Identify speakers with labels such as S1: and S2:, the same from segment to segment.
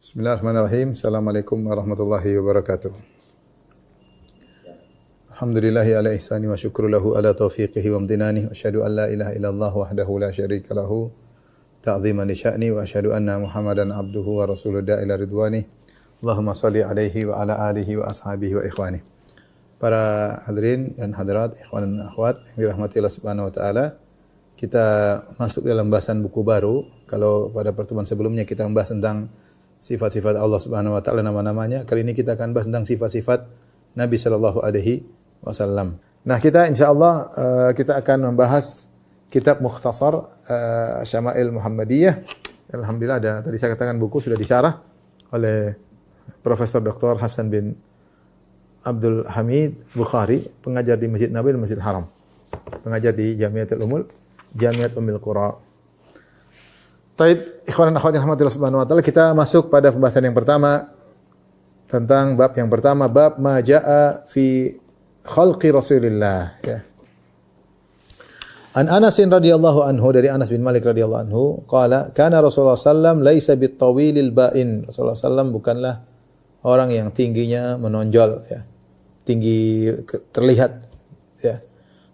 S1: Bismillahirrahmanirrahim. Assalamualaikum warahmatullahi wabarakatuh. Alhamdulillahi ala ihsani wa syukru lahu ala taufiqihi wa amtinani. Wa asyhadu an la ilaha illallah wahdahu la syarika lahu ta'ziman li sya'ni wa asyhadu anna Muhammadan abduhu wa rasuluhu ila ridwani. Allahumma salli alaihi wa ala alihi wa ashabihi wa ikhwani. Para hadirin dan hadirat, ikhwan dan akhwat yang dirahmati Allah Subhanahu wa taala, kita masuk dalam bahasan buku baru. Kalau pada pertemuan sebelumnya kita membahas tentang sifat-sifat Allah Subhanahu wa taala, nama-namanya. Kali ini kita akan bahas tentang sifat-sifat Nabi sallallahu alaihi wasallam. Nah, kita insyaallah kita akan membahas kitab mukhtasar Syama'il Muhammadiyah. Alhamdulillah tadi saya katakan buku sudah disyarah oleh Profesor Dr. Hasan bin Abdul Hamid Bukhari, pengajar di Masjid Nabawi dan Masjid Haram. Pengajar di Jamiatul Ummul Qura. Taib, ikhwan dan akhwat yang rahmatillah subhanahu wa ta'ala, kita masuk pada pembahasan yang pertama tentang bab yang pertama, bab ma jaa fi khalqi Rasulillah, ya. An Anas radhiyallahu anhu, dari Anas bin Malik radhiyallahu anhu, qala kana Rasulullah sallam laisa bitawilil ba'in. Rasulullah sallam bukanlah orang yang tingginya menonjol, ya. Tinggi terlihat, ya.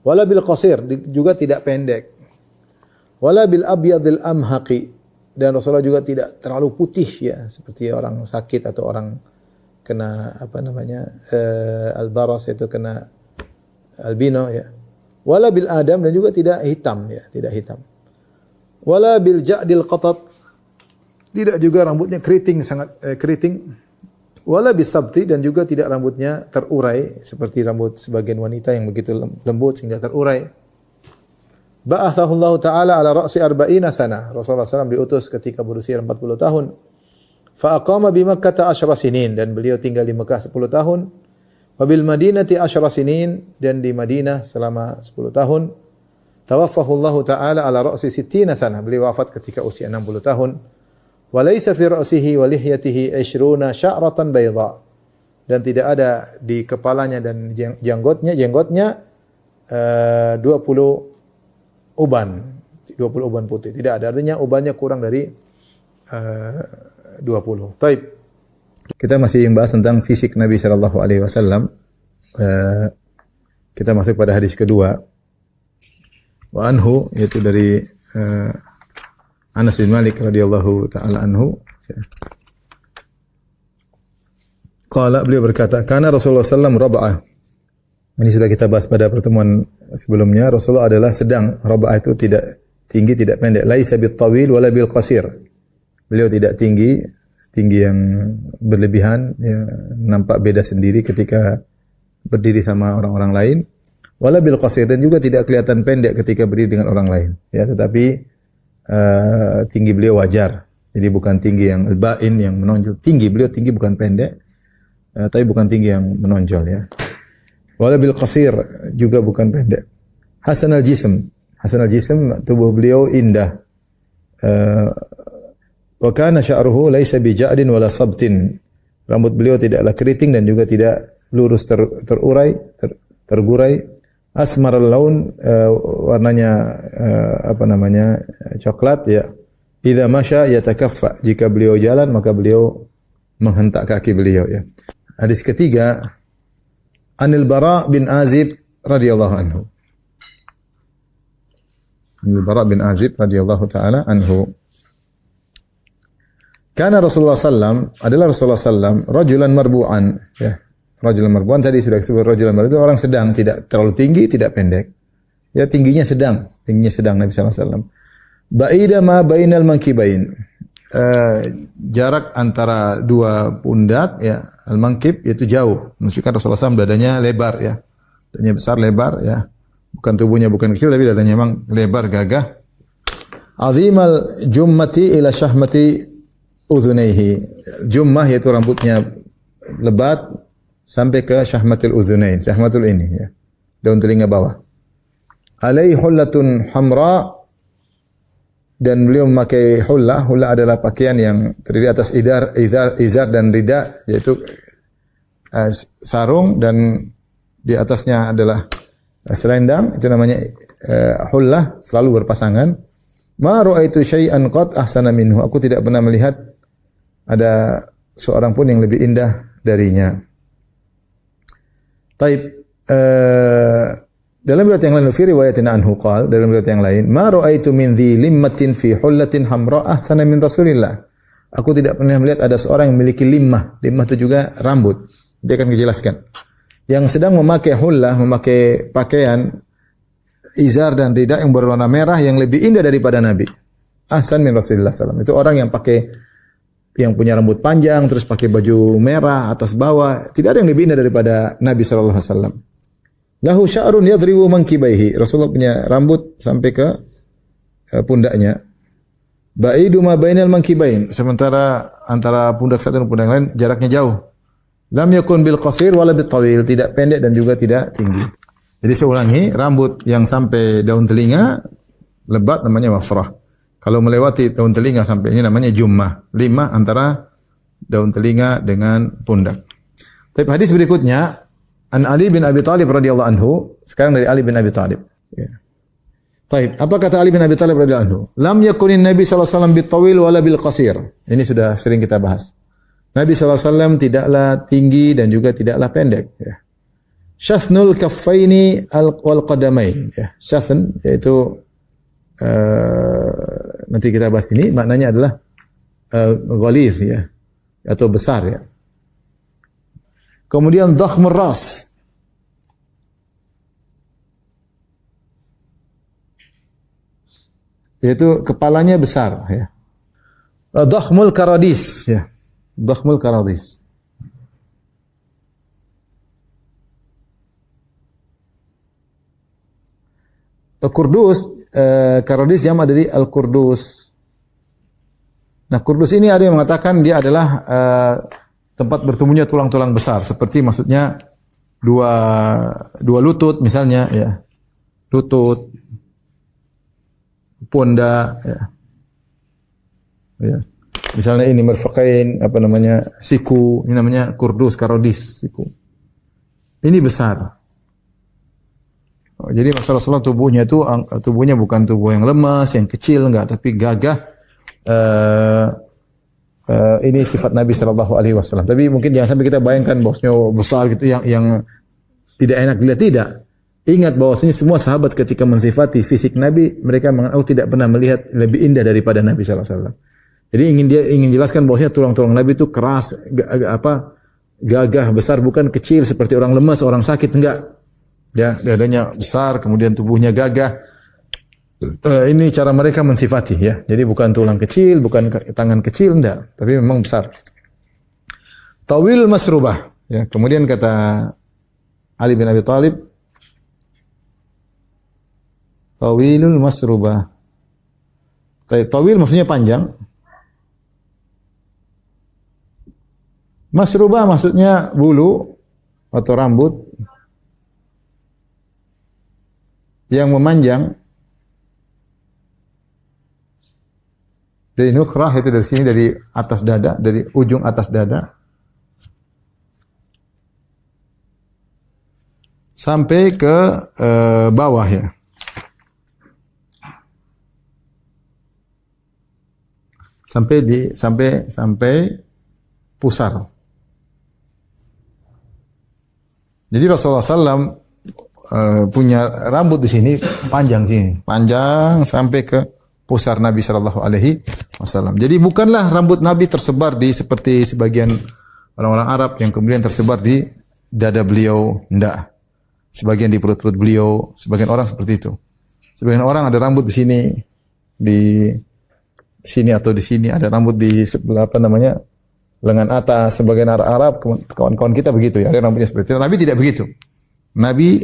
S1: Wala bil qasir, juga tidak pendek. Wala bil abyadil amhaqi, dan Rasulullah juga tidak terlalu putih, ya, seperti orang sakit atau orang kena albaras, itu kena albino, ya. Wala bil adam, dan juga tidak hitam, ya, tidak hitam. Wala bil ja'dil qatat, tidak juga rambutnya keriting, sangat keriting. Wala bis sabti, dan juga tidak rambutnya terurai seperti rambut sebagian wanita yang begitu lembut sehingga terurai. Ba'athahu Allah Ta'ala ala ra'si arba'ina sana. Rasulullah SAW diutus ketika berusia 40 tahun. Fa'aqama bi Makkah 10 sinin, dan beliau tinggal di Mekah 10 tahun. Wa bil Madinati 10 sinin, dan di Madinah selama 10 tahun. Tawaffahu Allah Ta'ala ala ra'si 60 sana. Beliau wafat ketika usia 60 tahun. Wa laysa fi ra'sihi wa lihyatihi 20 sya'ratan bayda. Dan tidak ada di kepalanya dan jenggotnya 20 uban putih. Tidak ada, artinya ubannya kurang dari 20. Taib. Kita masih membahas tentang fisik Nabi sallallahu alaihi wasallam. Kita masuk pada hadis kedua. Wa anhu, yaitu dari Anas bin Malik radhiyallahu taala anhu. Qala, beliau berkata, kana Rasulullah sallallahu alaihi wasallam raba'ah. Ini sudah kita bahas pada pertemuan sebelumnya. Rasulullah adalah sedang. Raba'ah itu tidak tinggi, tidak pendek. Laisa bit tawil wala bil qasir. Beliau tidak tinggi yang berlebihan, ya, nampak beda sendiri ketika berdiri sama orang-orang lain. Wala bil qasir, dan juga tidak kelihatan pendek ketika berdiri dengan orang lain. Ya, tetapi tinggi beliau wajar. Jadi bukan tinggi yang al-ba'in, yang menonjol. Beliau tinggi bukan pendek, tapi bukan tinggi yang menonjol, ya. Wala bil qasir, juga bukan pendek. Hasan al-jism, tubuh beliau indah. Wa kana sya'ruhu laisa bi ja'din wala sabtin. Rambut beliau tidaklah keriting dan juga tidak lurus tergurai. Asmar al-laun, warnanya coklat, ya. Idza masya yatakaffa, jika beliau jalan maka beliau menghentak kaki beliau, ya. Hadis ketiga, Anil Bara bin Azib radhiyallahu anhu. Anil Bara bin Azib radhiyallahu taala anhu. Kana Rasulullah sallam, adalah Rasulullah sallam rajulan marbu'an, ya. Rajulan marbu'an tadi sudah disebut, rajulan marbu'an itu orang sedang, tidak terlalu tinggi, tidak pendek. Ya, tingginya sedang Nabi sallallahu alaihi wasallam. Ba'ida ma bainal mankibain. Jarak antara dua pundak, ya, al-mankib, yaitu jauh. Menunjukkan Rasulullah SAW dadanya lebar, ya. Dadanya besar, lebar, ya. Bukan tubuhnya bukan kecil, tapi dadanya memang lebar, gagah. Azimal jummati ila syahmati udhunaihi. Jummah yaitu rambutnya lebat sampai ke syahmatil udhunain. Syahmatul ini, ya. Daun telinga bawah. Alaihi hullatun hamra, dan beliau memakai hulla. Hulla adalah pakaian yang terdiri atas izar dan rida, yaitu sarung, dan di atasnya adalah selendang. Itu namanya hulla, selalu berpasangan. Ma ra'aitu syai'an qad ahsana minhu. Aku tidak pernah melihat ada seorang pun yang lebih indah darinya. Taib, dalam riwayat yang lain, fi riwayatin anhu qala, dalam riwayat yang lain, ma ra'aitu min dhi limmatin fi hullatin hamra ahsana min Rasulillah. Aku tidak pernah melihat ada seorang yang memiliki limmah. Limmah itu juga rambut. Dia akan menjelaskan. Yang sedang memakai hullah, memakai pakaian izar dan rida yang berwarna merah yang lebih indah daripada Nabi. Ahsan min Rasulillah sallallahu. Itu orang yang pakai, yang punya rambut panjang, terus pakai baju merah atas bawah. Tidak ada yang lebih indah daripada Nabi sallallahu alaihi wasallam. Lahu sya'run yadribu mankibaihi. Rasulullah punya rambut sampai ke pundaknya. Ba'idu ma bainal mankibain. Sementara antara pundak satu dan pundak lain jaraknya jauh. Lam yakun bil qasir wala bil tawil. Tidak pendek dan juga tidak tinggi. Jadi saya ulangi, rambut yang sampai daun telinga lebat namanya wafrah. Kalau melewati daun telinga sampai ini namanya jummah. 5 antara daun telinga dengan pundak. Tapi hadis berikutnya an Ali bin Abi Thalib radhiyallahu anhu, sekarang dari Ali bin Abi Thalib. Ya. Taib, apa kata Ali bin Abi Thalib radhiyallahu anhu? Lam yakunin Nabi sallallahu alaihi wasallam bitawil wala bil qasir. Ini sudah sering kita bahas. Nabi sallallahu alaihi wasallam tidaklah tinggi dan juga tidaklah pendek, ya. Syathnul kaffaini wal qadamain, ya. Syathn yaitu nanti kita bahas ini maknanya adalah ghalidh, ya, atau besar, ya. Kemudian dhakhmur ras, yaitu kepalanya besar, ya. Dhakhmul karadis, ya. Dhakhmul karadis. Al-Qurdus, karadis jama dari Al-Qurdus. Nah, Qurdus ini ada yang mengatakan dia adalah tempat bertumbuhnya tulang-tulang besar, seperti maksudnya dua lutut misalnya, ya. Lutut, pundak, ya. Ya. Misalnya ini merfaqain, apa namanya? Siku, ini namanya Qurdus, karadis, siku. Ini besar. Jadi Rasulullah tubuhnya bukan tubuh yang lemas, yang kecil, enggak, tapi gagah. Ini sifat Nabi sallallahu alaihi wasallam. Tapi mungkin jangan sampai kita bayangkan bosnya besar gitu yang tidak enak dilihat, tidak. Ingat bahwasanya semua sahabat ketika mensifati fisik Nabi, mereka mengaku tidak pernah melihat lebih indah daripada Nabi sallallahu alaihi wasallam. Jadi ingin jelaskan bahwasanya tulang-tulang Nabi itu keras, gagah, besar, bukan kecil seperti orang lemas, orang sakit, enggak. Ya, dadanya besar, kemudian tubuhnya gagah. Ini cara mereka mensifati, ya. Jadi bukan tulang kecil, bukan tangan kecil, enggak, tapi memang besar. Tawil masrubah, ya. Kemudian kata Ali bin Abi Thalib, tawilul masrubah. Tawil maksudnya panjang. Masrubah maksudnya bulu atau rambut yang memanjang dari nukrah, itu dari sini, dari atas dada, dari ujung atas dada sampai ke bawah, ya. Sampai pusar. Jadi Rasulullah SAW punya rambut di sini panjang sampai ke pusar Nabi sallallahu alaihi wasallam. Jadi bukanlah rambut Nabi tersebar di seperti sebagian orang-orang Arab yang kemudian tersebar di dada beliau, enggak. Sebagian di perut-perut beliau, sebagian orang seperti itu. Sebagian orang ada rambut di sini atau di sini, ada rambut di sebelah lengan atas. Sebagian Arab, kawan-kawan kita begitu, ya, ada rambutnya seperti itu. Nabi tidak begitu. Nabi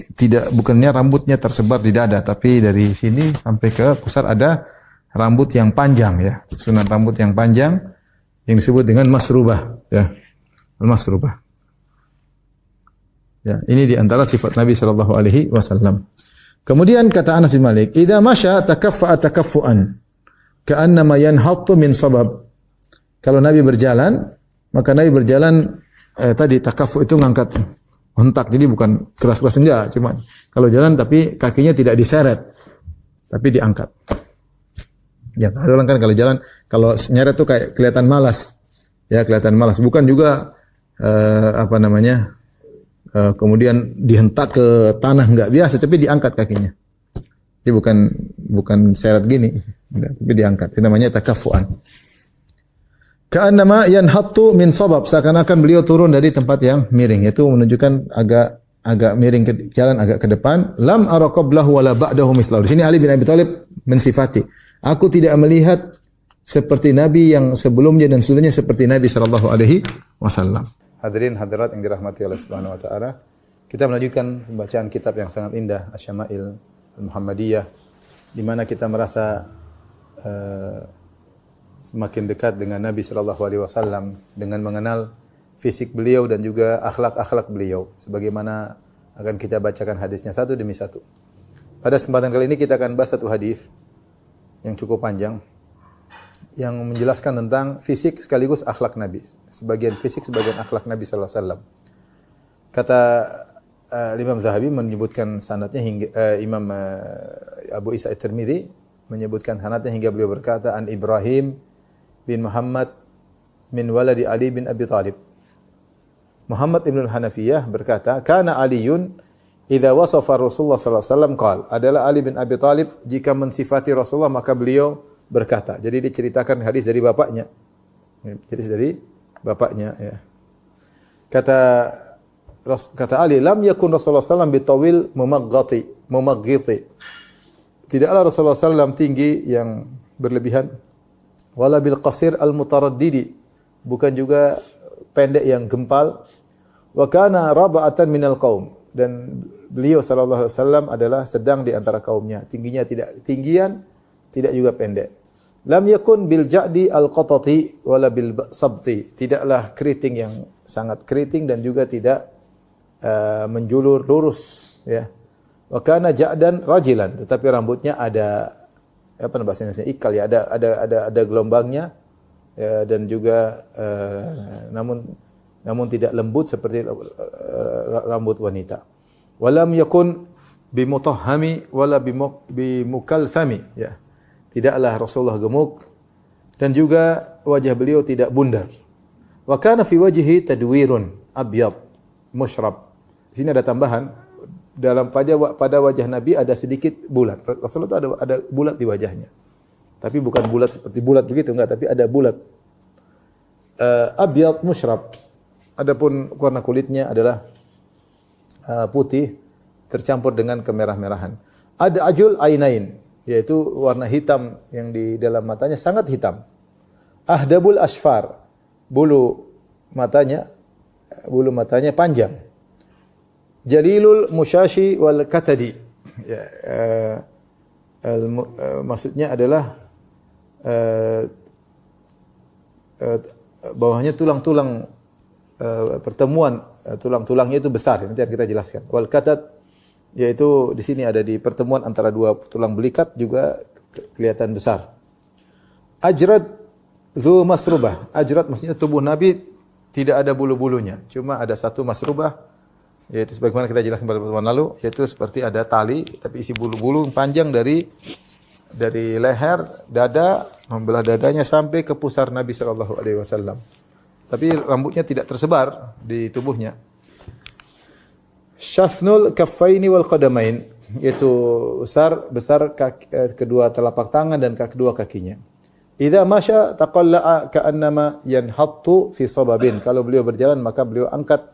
S1: bukannya rambutnya tersebar di dada, tapi dari sini sampai ke pusar ada rambut yang panjang, ya. Susunan rambut yang panjang yang disebut dengan masrubah, ya. Al-masrubah. Ya, ini di antara sifat Nabi sallallahu alaihi wasallam. Kemudian kata Anas bin Malik, "Idza masya takaffa'a takaffu'an, ka'annama yanhattu min sabab." Kalau Nabi berjalan, maka Nabi berjalan tadi takaffu itu ngangkat hentak, jadi bukan keras-keras, enggak, cuma kalau jalan tapi kakinya tidak diseret, tapi diangkat. Ya, ada orang kan kalau jalan, kalau nyeret tuh kayak kelihatan malas. Ya, kelihatan malas. Bukan juga kemudian dihentak ke tanah, enggak, biasa, tapi diangkat kakinya. Dia bukan seret gini, enggak, tapi diangkat. Itu namanya takaffuan. Ka'annama yanhattu min sabab, seakan-akan beliau turun dari tempat yang miring, yaitu menunjukkan agak miring ke jalan, agak ke depan. Lam ara qablahu wala ba'dahu mithlahu. Di sini Ali bin Abi Thalib mensifati, aku tidak melihat seperti Nabi yang sebelumnya dan sesudahnya seperti Nabi sallallahu alaihi wasallam. Hadirin hadirat yang dirahmati Allah Subhanahu wa taala, kita melanjutkan pembacaan kitab yang sangat indah, Asy-Syama'il Al-Muhammadiyah, di mana kita merasa semakin dekat dengan Nabi sallallahu alaihi wasallam dengan mengenal fisik beliau dan juga akhlak-akhlak beliau, sebagaimana akan kita bacakan hadisnya satu demi satu. Pada kesempatan kali ini kita akan bahas satu hadis yang cukup panjang yang menjelaskan tentang fisik sekaligus akhlak Nabi. Sebagian fisik, sebagian akhlak Nabi sallallahu alaihi wasallam. Kata Imam Zahabi menyebutkan sanadnya hingga Imam Abu Isa At-Tirmidzi menyebutkan sanadnya hingga beliau berkata, an Ibrahim bin Muhammad min waladi Ali bin Abi Thalib. Muhammad ibn al-Hanafiyah berkata, kana Aliyun idza wasafa Rasulullah sallallahu alaihi wasallam qala, adalah Ali bin Abi Thalib jika mensifati Rasulullah maka beliau berkata. Jadi diceritakan hadis dari bapaknya. Jadi dari bapaknya, ya. Kata Ali, lam yakun Rasulullah sallallahu alaihi wasallam bitawil mumaghiti. Tidaklah Rasulullah sallallahu tinggi yang berlebihan, wala bil qasir al mutaraddidi, bukan juga pendek yang gempal. Wa kana raba'atan minal qaum, dan beliau sallallahu alaihi wasallam adalah sedang di antara kaumnya. Tingginya tidak tinggian, tidak juga pendek. Lam yakun bil ja'di al qatati wala bil sabti, tidaklah keriting yang sangat keriting dan juga tidak menjulur lurus, ya. Wa kana ja'dan rajilan, tetapi rambutnya ada bahasa Indonesia ikal, ya, ada gelombangnya, ya, dan juga namun tidak lembut seperti rambut wanita. Walam yakun bimutahhami wala bimukalthami, ya. Tidaklah Rasulullah gemuk dan juga wajah beliau tidak bundar. Wa kana fi wajhihi tadwirun abyad musyrab. Di sini ada tambahan, pada wajah Nabi ada sedikit bulat. Rasulullah itu ada bulat di wajahnya. Tapi bukan bulat seperti bulat begitu, enggak, tapi ada bulat. Abyad musyrab. Adapun warna kulitnya adalah putih tercampur dengan kemerah-merahan. Ada ajul ainain, yaitu warna hitam yang di dalam matanya sangat hitam. Ahdabul asfar, bulu matanya panjang. Jalilul musyashi wal katadi, ya, maksudnya adalah bawahnya tulang-tulang pertemuan tulang-tulangnya itu besar. Nanti kita jelaskan. Wal katad, yaitu di sini ada di pertemuan antara dua tulang belikat juga kelihatan besar. Ajrad dzu masrubah. Ajrad maksudnya tubuh Nabi tidak ada bulu-bulunya, cuma ada satu masrubah, yaitu sebagaimana kita jelaskan pada pertemuan lalu, yaitu seperti ada tali tapi isi bulu-bulu panjang dari leher, dada, membelah dadanya sampai ke pusar Nabi sallallahu alaihi wasallam. Tapi rambutnya tidak tersebar di tubuhnya. Syathnul kaffaini wal qadamain, yaitu besar kedua telapak tangan dan kedua kakinya. Idza masya taqalla'a ka'annama yanhattu fi sababin. Kalau beliau berjalan maka beliau angkat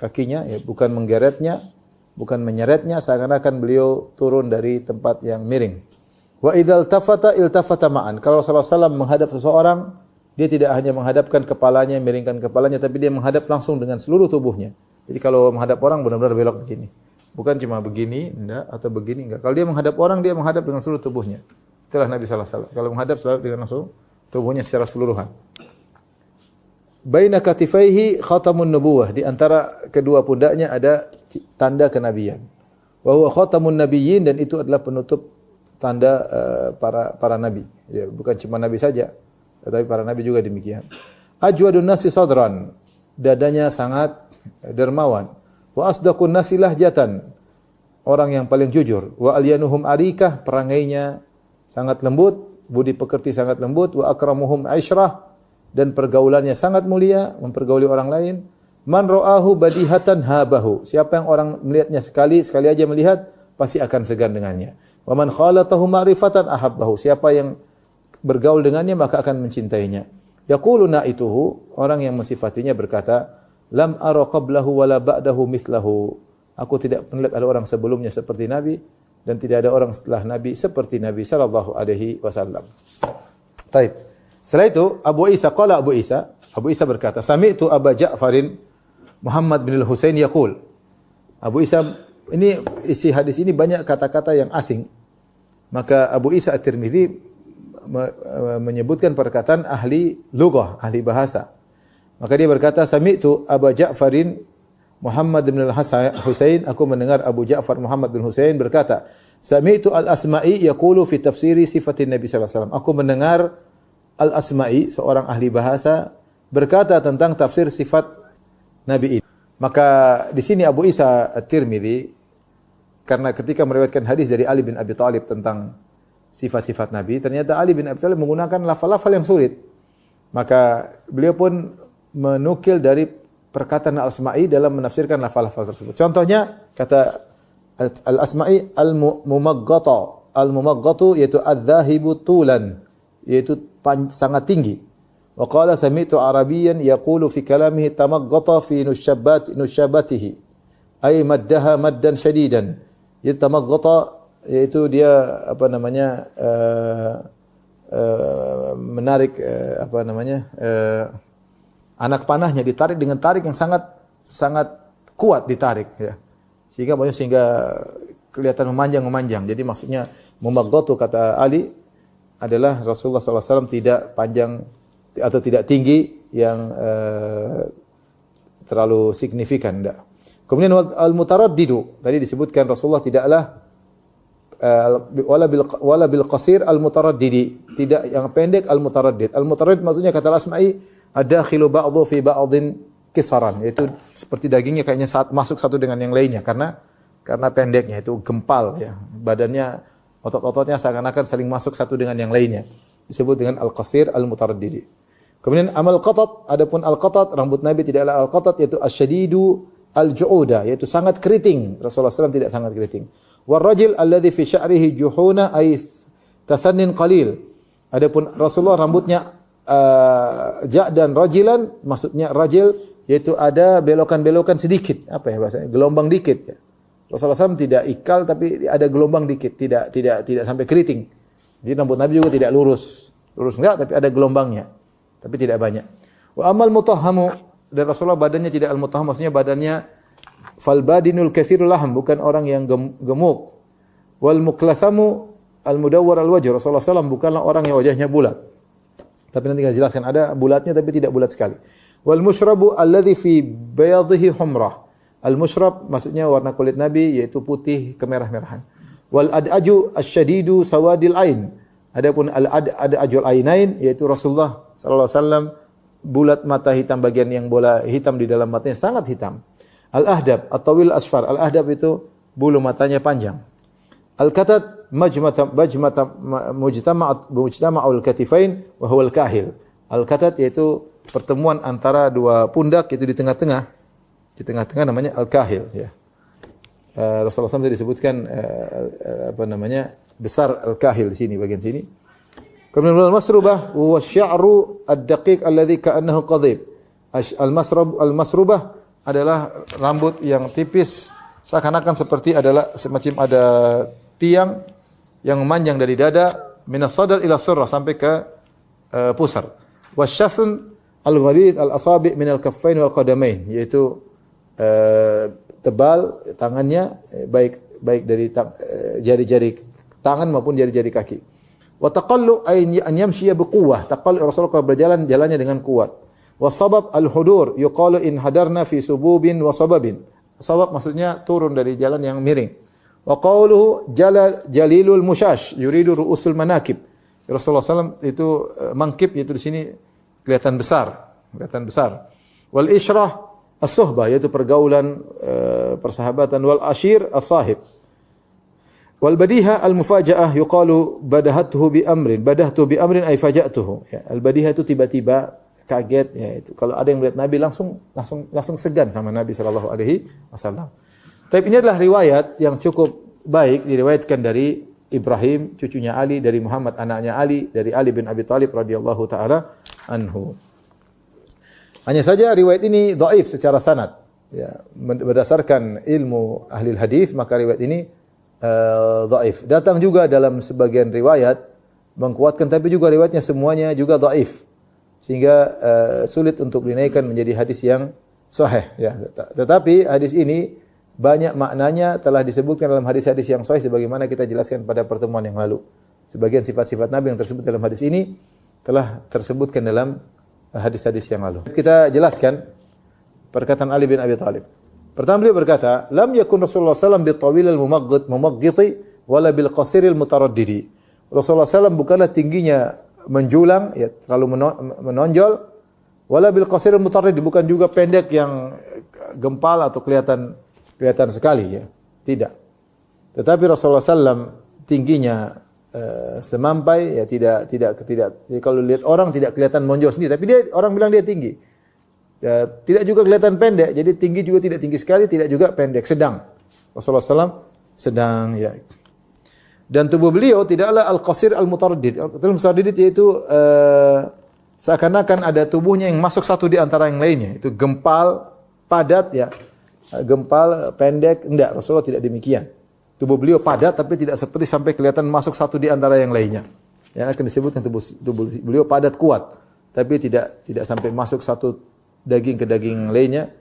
S1: kakinya, ya, bukan menggeretnya, bukan menyeretnya, seakan-akan beliau turun dari tempat yang miring. Wa idzal tafata iltafata ma'an. Kalau Rasulullah SAW menghadap seseorang, dia tidak hanya menghadapkan kepalanya, miringkan kepalanya, tapi dia menghadap langsung dengan seluruh tubuhnya. Jadi kalau menghadap orang benar-benar belok begini. Bukan cuma begini, enggak, atau begini, enggak. Kalau dia menghadap orang, dia menghadap dengan seluruh tubuhnya. Itulah Nabi sallallahu alaihi wasallam. Kalau menghadap selalu dengan langsung tubuhnya secara keseluruhan. Baina katifaihi khatamun nubuwah, di antara kedua pundaknya ada tanda kenabian. Wa huwa khatamun nabiyyin, dan itu adalah penutup tanda para nabi. Ya, bukan cuma nabi saja, tetapi para nabi juga demikian. Ajwadun nasi sadran, dadanya sangat dermawan. Wa asdaqun nasi lahjatan, orang yang paling jujur. Wa alyanuhum arikah, perangainya sangat lembut, budi pekerti sangat lembut. Wa akramuhum aisyrah, dan pergaulannya sangat mulia, mempergauli orang lain. Man ra'ahu badihatan habahu. Siapa yang orang melihatnya sekali aja melihat, pasti akan segan dengannya. Wa man khalatahu ma'rifatan ahabbahu. Siapa yang bergaul dengannya maka akan mencintainya. Yaqulu na'ituhu, orang yang mensifatinya berkata, lam ara qablahu wala ba'dahu mithlahu. Aku tidak melihat ada orang sebelumnya seperti Nabi dan tidak ada orang setelah Nabi seperti Nabi sallallahu alaihi wasallam. Baik. Setelah itu Abu Isa berkata, sami'tu Aba Ja'farin Muhammad bin al-Husain yaqul. Abu Isa, ini isi hadis ini banyak kata-kata yang asing. Maka Abu Isa At-Tirmidzi menyebutkan perkataan ahli lughah, ahli bahasa. Maka dia berkata, sami'tu Aba Ja'farin Muhammad bin al-Husain, aku mendengar Abu Ja'far Muhammad bin Husain berkata, sami'tu al-Asma'i yaqulu fi tafsiri sifatin Nabi sallallahu alaihi wasallam. Aku mendengar al-Asma'i, seorang ahli bahasa, berkata tentang tafsir sifat Nabi ini. Maka di sini Abu Isa At-Tirmidzi, karena ketika meriwayatkan hadis dari Ali bin Abi Thalib tentang sifat-sifat Nabi, ternyata Ali bin Abi Thalib menggunakan lafal-lafal yang sulit. Maka beliau pun menukil dari perkataan Al-Asma'i dalam menafsirkan lafal-lafal tersebut. Contohnya kata Al-Asma'i al-mumaggata. Al-mumaggatu yaitu adz-dzahibu tulan, yaitu sangat tinggi. Wa qala sami'tu Arabiyyan yaqulu fi kalamihi tamaggata fi nusyabatihi ay maddaha maddan shadidan. Ya tamaggata yaitu dia menarik anak panahnya ditarik dengan tarik yang sangat kuat ditarik ya. Sehingga kelihatan memanjang. Jadi maksudnya mumaggatu kata Ali adalah Rasulullah sallallahu alaihi wasallam tidak panjang atau tidak tinggi yang terlalu signifikan, enggak. Kemudian al-mutaraddidu, tadi disebutkan Rasulullah tidaklah wala bil qasir al-mutaraddidi, tidak yang pendek al-mutaraddid. Al-mutaraddid maksudnya kata Al-Asma'i ad-dakhilu ba'dhu fi ba'dhin kisaran, yaitu seperti dagingnya kayaknya masuk satu dengan yang lainnya karena pendeknya itu gempal ya. Badannya, otot-ototnya seakan-akan saling masuk satu dengan yang lainnya. Disebut dengan al-qasir al-mutaraddidi. Kemudian amal qatat, adapun al-qatat, rambut Nabi tidaklah al-qatat, yaitu asyadidu al-ju'uda, yaitu sangat keriting. Rasulullah SAW tidak sangat keriting. War-rajil alladhi fi sya'rihi juhuna ay tathannin qalil. Adapun Rasulullah rambutnya dan rajilan, maksudnya rajil yaitu ada belokan-belokan sedikit, apa ya bahasanya? Gelombang dikit ya. Rasulullah SAW tidak ikal tapi ada gelombang dikit, tidak sampai keriting. Jadi rambut Nabi juga tidak lurus enggak, tapi ada gelombangnya, tapi tidak banyak. Wa amal mutahhamu, dan Rasulullah badannya tidak al-mutahham, maksudnya badannya fal badinul katsirul lahm, bukan orang yang gemuk. Wal muklathamu al-mudawwar al-wajh, Rasulullah SAW bukanlah orang yang wajahnya bulat. Tapi nanti saya jelaskan, ada bulatnya tapi tidak bulat sekali. Wal musyrabu alladhi fi bayadhihi humrah. Al-musyrab maksudnya warna kulit Nabi yaitu putih kemerah-merahan. Wal ad'aju asyadidu sawadil ain. Adapun al-ad'ajul ainain yaitu Rasulullah sallallahu alaihi wasallam bulat mata hitam, bagian yang bola hitam di dalam matanya sangat hitam. Al-ahdab at-tawil asfar. Al-ahdab itu bulu matanya panjang. Al-katat mujtama'ul katifain wa huwa al-kahil. Al-katat yaitu pertemuan antara dua pundak, itu di tengah-tengah. Di tengah-tengah namanya al-kahil ya. Rasulullah SAW disebutkan besar al-kahil di sini, bagian sini. Kemudian al-masrubah wa sya'ru ad-daqiq alladhi ka'annahu qadhib. Al-masrubah adalah rambut yang tipis seakan-akan seperti adalah semacam ada tiang yang memanjang dari dada minas sadar ila surrah sampai ke pusar. Wasyathn al-ghalid al-asabi' min al-kaffain wal qadamain, yaitu tebal tangannya baik dari jari-jari tangan maupun jari-jari kaki. Wa taqallu an yamshiya biquwwah. Taqallu Rasulullah kalau berjalan jalannya dengan kuat. Wa sabab al-hudur yuqalu in hadarna fi sububin wa sababin. Sabab maksudnya turun dari jalan yang miring. Wa qawluhu jalilul mushash yuridu ru'usul manakib. Rasulullah SAW itu mangkib, yaitu di sini kelihatan besar. Wal isyrah as-suhbah, yaitu pergaulan persahabatan. Wal ashir as-sahib. Wal badiha al-mufaja'ah yuqalu badahtu bi amrin ay faja'tuhu. Ya, al-badiha itu tiba-tiba kaget ya itu. Kalau ada yang melihat Nabi langsung segan sama Nabi sallallahu alaihi wasallam. Tapi ini adalah riwayat yang cukup baik diriwayatkan dari Ibrahim cucunya Ali, dari Muhammad anaknya Ali, dari Ali bin Abi Thalib radhiyallahu taala anhu. Hanya saja riwayat ini dhaif secara sanad. Ya, berdasarkan ilmu ahli hadis maka riwayat ini dhaif. Datang juga dalam sebagian riwayat menguatkan, tapi juga riwayatnya semuanya juga dhaif. Sehingga sulit untuk dinaikkan menjadi hadis yang sahih ya. Tetapi hadis ini banyak maknanya telah disebutkan dalam hadis-hadis yang sahih sebagaimana kita jelaskan pada pertemuan yang lalu. Sebagian sifat-sifat Nabi yang tersebut dalam hadis ini telah tersebutkan dalam hadis-hadis yang lalu. Kita jelaskan perkataan Ali bin Abi Thalib. Pertama beliau berkata, "Lam yakun Rasulullah sallallahu alaihi wasallam bitawil al-mumaghiti wala bil qasir al-mutaraddidi." Rasulullah sallallahu bukanlah tingginya menjulang ya, terlalu menonjol, wala bil qasir al-mutaraddidi, bukan juga pendek yang gempal atau kelihatan sekali ya. Tidak. Tetapi Rasulullah sallallahu tingginya semampai ya, tidak ya, kalau lihat orang tidak kelihatan menonjol sendiri, tapi orang bilang dia tinggi. Ya, tidak juga kelihatan pendek, jadi tinggi juga tidak tinggi sekali, tidak juga pendek, sedang. Rasulullah SAW sedang ya. Dan tubuh beliau tidaklah al-qasir al-mutaraddid. Al-mutaraddid yaitu seakan-akan ada tubuhnya yang masuk satu di antara yang lainnya. Itu gempal, padat ya. Gempal, pendek, enggak. Rasulullah tidak demikian. Tubuh beliau padat tapi tidak seperti sampai kelihatan masuk satu di antara yang lainnya. Yang akan disebutkan tubuh beliau padat kuat, tapi tidak sampai masuk satu daging ke daging lainnya.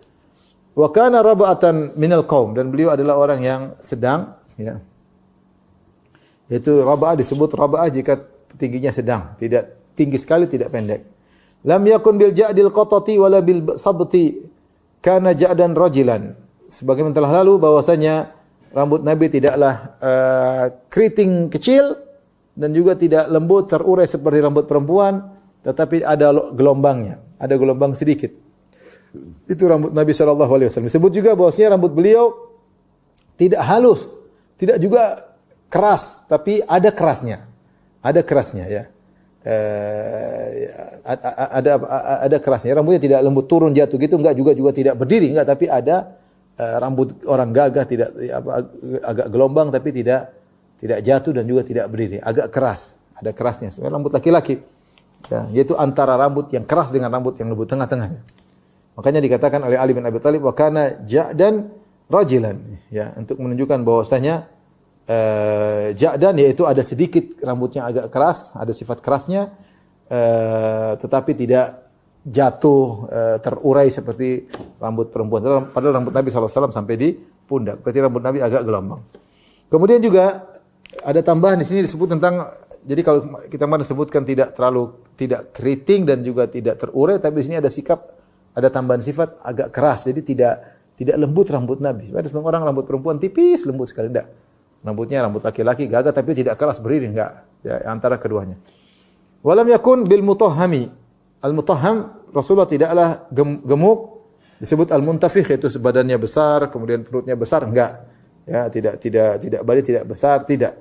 S1: Wa kana raba'atan minal qaum, dan beliau adalah orang yang sedang ya. Yaitu raba'ah, disebut raba'ah jika tingginya sedang, tidak tinggi sekali, tidak pendek. Lam yakun bil ja'dil qatati wala bil sabti, kana ja'dan rajilan. Sebagaimana telah lalu bahwasanya rambut Nabi tidaklah keriting kecil dan juga tidak lembut terurai seperti rambut perempuan, tetapi ada gelombangnya, ada gelombang sedikit. Itu rambut Nabi sallallahu alaihi wasallam. Disebut juga bahwasanya rambut beliau tidak halus, tidak juga keras, tapi ada kerasnya. Ada kerasnya ya. Ada kerasnya. Rambutnya tidak lembut turun jatuh gitu, enggak, juga tidak berdiri, enggak, tapi ada rambut orang gagah, tidak agak gelombang tapi tidak jatuh dan juga tidak berdiri, agak keras, ada kerasnya. Sebenarnya rambut laki-laki ya, yaitu antara rambut yang keras dengan rambut yang lembut, tengah-tengahnya. Makanya dikatakan oleh Ali bin Abi Thalib wa kana ja'dan rajilan ya, untuk menunjukkan bahwasanya ja'dan yaitu ada sedikit rambutnya agak keras, ada sifat kerasnya, tetapi tidak jatuh terurai seperti rambut perempuan. Padahal rambut Nabi SAW sampai di pundak. Berarti rambut Nabi agak gelombang. Kemudian juga ada tambahan di sini disebut tentang, jadi kalau kita kemarin sebutkan tidak keriting dan juga tidak terurai, tapi di sini ada tambahan sifat agak keras. Jadi tidak lembut rambut Nabi. Sebenarnya orang rambut perempuan tipis, lembut sekali, tidak. Rambutnya rambut laki-laki gagah tapi tidak keras berdiri, enggak. Ya, antara keduanya. Walam yakun bil mutahhami. Al-mutahham, Rasulullah tidaklah gemuk, disebut al-muntafikh, yaitu badannya besar, kemudian perutnya besar, enggak. Ya, tidak badan tidak besar, tidak.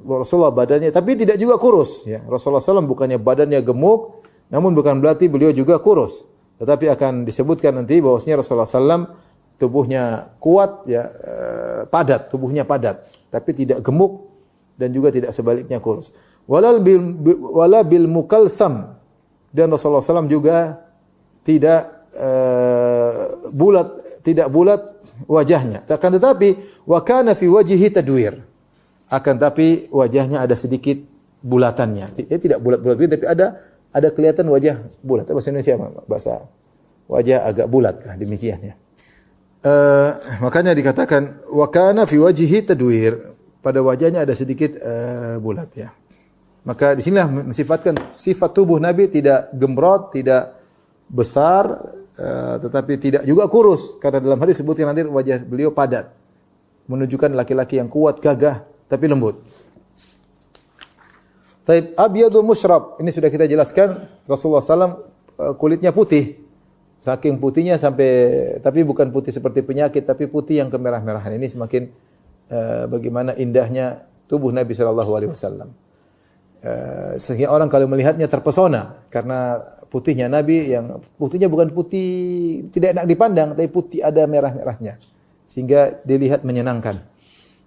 S1: Rasulullah badannya, tapi tidak juga kurus. Ya, Rasulullah SAW bukannya badannya gemuk, namun bukan berarti beliau juga kurus. Tetapi akan disebutkan nanti bahwasanya Rasulullah SAW tubuhnya kuat, ya, padat, tubuhnya padat, tapi tidak gemuk dan juga tidak sebaliknya kurus. Wala bil mukaltham, dan Rasulullah SAW juga tidak bulat wajahnya. Akan tetapi wa kana fi wajhihi tadwir. Akan tapi wajahnya ada sedikit bulatannya. Dia tidak bulat-bulat tapi ada kelihatan wajah bulat. Bahasa Indonesia bahasa wajah agak bulat, demikian ya. Makanya dikatakan wa kana fi wajhihi tadwir. Pada wajahnya ada sedikit bulat ya. Maka di sinilah mensifatkan sifat tubuh Nabi tidak gemrot, tidak besar, tetapi tidak juga kurus. Karena dalam hadis disebutkan nanti wajah beliau padat, menunjukkan laki-laki yang kuat, gagah, tapi lembut. Taib abyadu musyrab, ini sudah kita jelaskan. Rasulullah SAW kulitnya putih, saking putihnya sampai, tapi bukan putih seperti penyakit, tapi putih yang kemerah-merahan. Ini semakin bagaimana indahnya tubuh Nabi SAW. Sehingga orang kalau melihatnya terpesona karena putihnya Nabi yang putihnya bukan putih tidak enak dipandang, tapi putih ada merah-merahnya sehingga dilihat menyenangkan.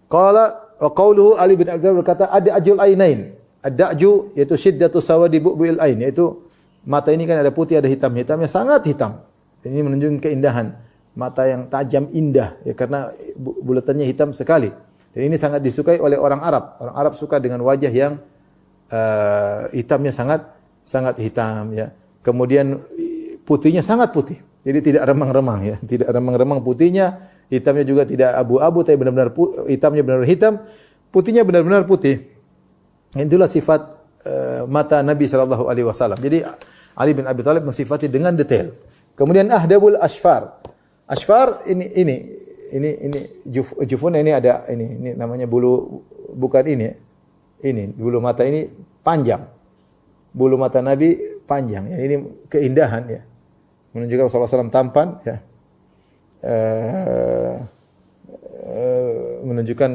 S1: Qala wa qauluhu Ali bin Abi Thalib berkata ada ajul ainain. Ad-da'ju yaitu syiddatu sawadi bu'il ain, yaitu mata ini kan ada putih ada hitam, hitamnya sangat hitam. Ini menunjukkan keindahan, mata yang tajam indah ya karena bulatannya hitam sekali. Dan ini sangat disukai oleh orang Arab. Orang Arab suka dengan wajah yang hitamnya sangat hitam ya. Kemudian putihnya sangat putih. Jadi tidak remang-remang ya, tidak remang-remang putihnya, hitamnya juga tidak abu-abu tapi benar-benar hitamnya benar-benar hitam, putihnya benar-benar putih. Itulah sifat mata Nabi sallallahu alaihi wasallam. Jadi Ali bin Abi Thalib mensifati dengan detail. Kemudian ahdabul asfar. Asfar ini jufun ini ada ini namanya bulu, bukan ini ya. Ini bulu mata ini panjang. Bulu mata Nabi panjang ya. Ini keindahan ya. Menunjukkan Rasulullah SAW tampan ya. Menunjukkan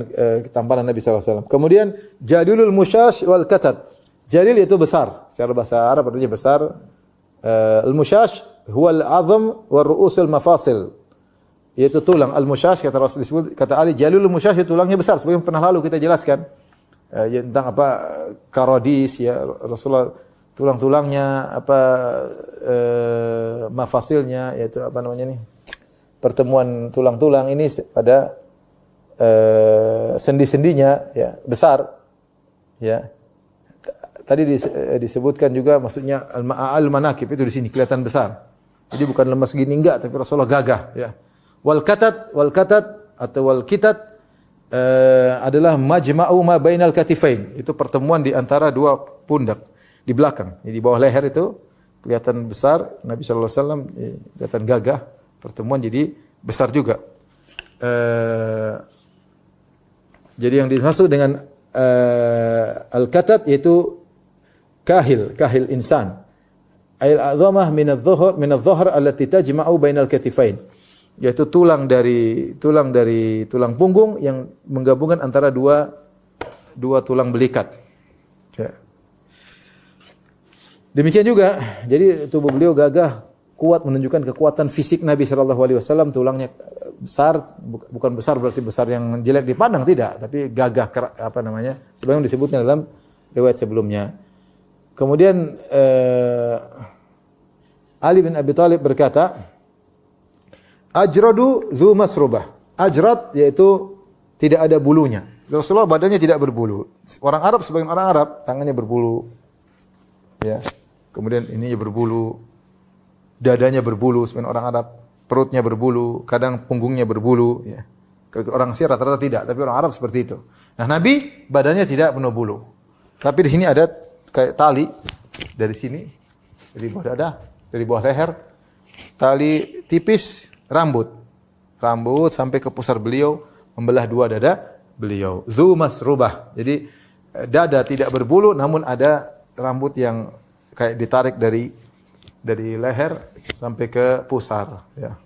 S1: ketampanan Nabi SAW. Kemudian jadilul musyash wal katat. Jadil itu besar. Secara bahasa Arab artinya besar. Al-musyash huwa al-'azam wa ru'usul mafasil. Yaitu tulang. Al-musyash kata Rasul disebut, kata Ali, jalilul musyash itu tulangnya besar. Seperti yang pernah lalu kita jelaskan. Tentang apa karodis ya, Rasulullah tulang-tulangnya apa mafasilnya yaitu apa namanya nih? Pertemuan tulang-tulang ini pada sendi-sendinya ya besar ya. Tadi disebutkan juga maksudnya al-manakib itu di sini kelihatan besar. Jadi bukan lemas gini enggak, tapi Rasulullah gagah ya. Wal katat atau wal kitat adalah majma'u ma bainal katifain. Itu pertemuan di antara dua pundak di belakang. Jadi di bawah leher itu kelihatan besar, Nabi sallallahu alaihi wasallam kelihatan gagah, pertemuan jadi besar juga. Jadi yang dimaksud dengan al-katat yaitu kahil insan. Al-'azamah min adh-dhahr allati tajma'u bainal katifain. Yaitu tulang dari tulang punggung yang menggabungkan antara dua tulang belikat. Ya. Demikian juga, jadi tubuh beliau gagah, kuat, menunjukkan kekuatan fisik Nabi sallallahu alaihi wasallam. Tulangnya besar, bukan besar berarti besar yang jelek dipandang, tidak, tapi gagah apa namanya? Sebagaimana disebutnya dalam riwayat sebelumnya. Kemudian Ali bin Abi Thalib berkata, ajradu dzu masrubah. Ajrad yaitu tidak ada bulunya. Rasulullah badannya tidak berbulu. Orang Arab, sebagian orang Arab tangannya berbulu. Ya. Kemudian ininya berbulu. Dadanya berbulu, sebagian orang Arab, perutnya berbulu, kadang punggungnya berbulu ya. Orang Asia rata-rata tidak, tapi orang Arab seperti itu. Nah, Nabi badannya tidak penuh bulu. Tapi di sini ada kayak tali dari sini, dari bawah dada, dari bawah leher, tali tipis rambut sampai ke pusar beliau, membelah dua dada beliau. Dzu masrubah. Jadi dada tidak berbulu, namun ada rambut yang kayak ditarik dari leher sampai ke pusar. Ya.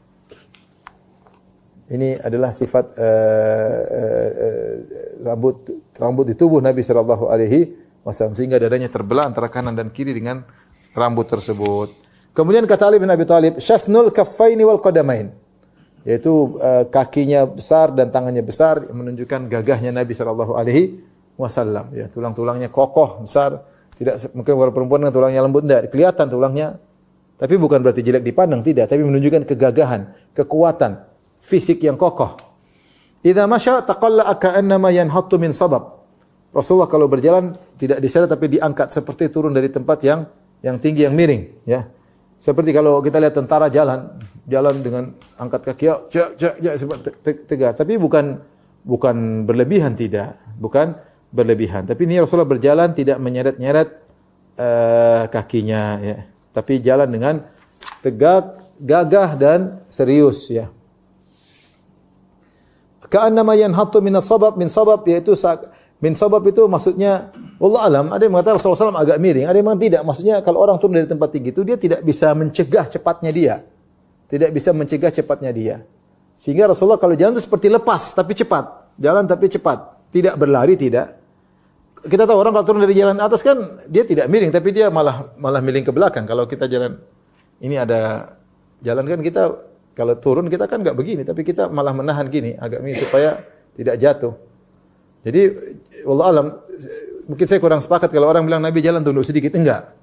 S1: Ini adalah sifat rambut di tubuh Nabi Sallallahu Alaihi Wasallam, sehingga dadanya terbelah antara kanan dan kiri dengan rambut tersebut. Kemudian kata Ali bin Abi Thalib, syafnul kaffaini wal qadamain, yaitu kakinya besar dan tangannya besar, menunjukkan gagahnya Nabi Sallallahu Alaihi Wasallam. Ya, tulang-tulangnya kokoh, besar, tidak mungkin orang perempuan dengan tulangnya lembut, tidak kelihatan tulangnya, tapi bukan berarti jelek dipandang, tidak, tapi menunjukkan kegagahan, kekuatan fisik yang kokoh. Idza masya taqalla'a ka'annama yanhattu min sabab. Rasulullah kalau berjalan tidak diseret tapi diangkat seperti turun dari tempat yang tinggi, yang miring, ya. Seperti kalau kita lihat tentara jalan dengan angkat kaki, seperti tegar, tapi bukan berlebihan, tidak, bukan berlebihan. Tapi ini Rasulullah berjalan tidak menyeret-nyeret kakinya, ya. Tapi jalan dengan tegak, gagah dan serius, ya. Ka'annama yanhattu min sabab, yaitu min sabab itu maksudnya wallahu alam, ada yang mengatakan Rasulullah SAW agak miring, ada yang mengatakan tidak. Maksudnya kalau orang turun dari tempat tinggi itu dia tidak bisa mencegah cepatnya dia. Tidak bisa mencegah cepatnya dia. Sehingga Rasulullah kalau jalan itu seperti lepas tapi cepat. Jalan tapi cepat, tidak berlari, tidak. kita tahu orang kalau turun dari jalan atas kan dia tidak miring, tapi dia malah miring ke belakang. Kalau kita jalan ini ada jalan kan kita kalau turun kita kan nggak begini, tapi kita malah menahan gini agak miring supaya tidak jatuh. Jadi wallahu alam, mungkin saya kurang sepakat kalau orang bilang Nabi jalan tunduk sedikit, enggak.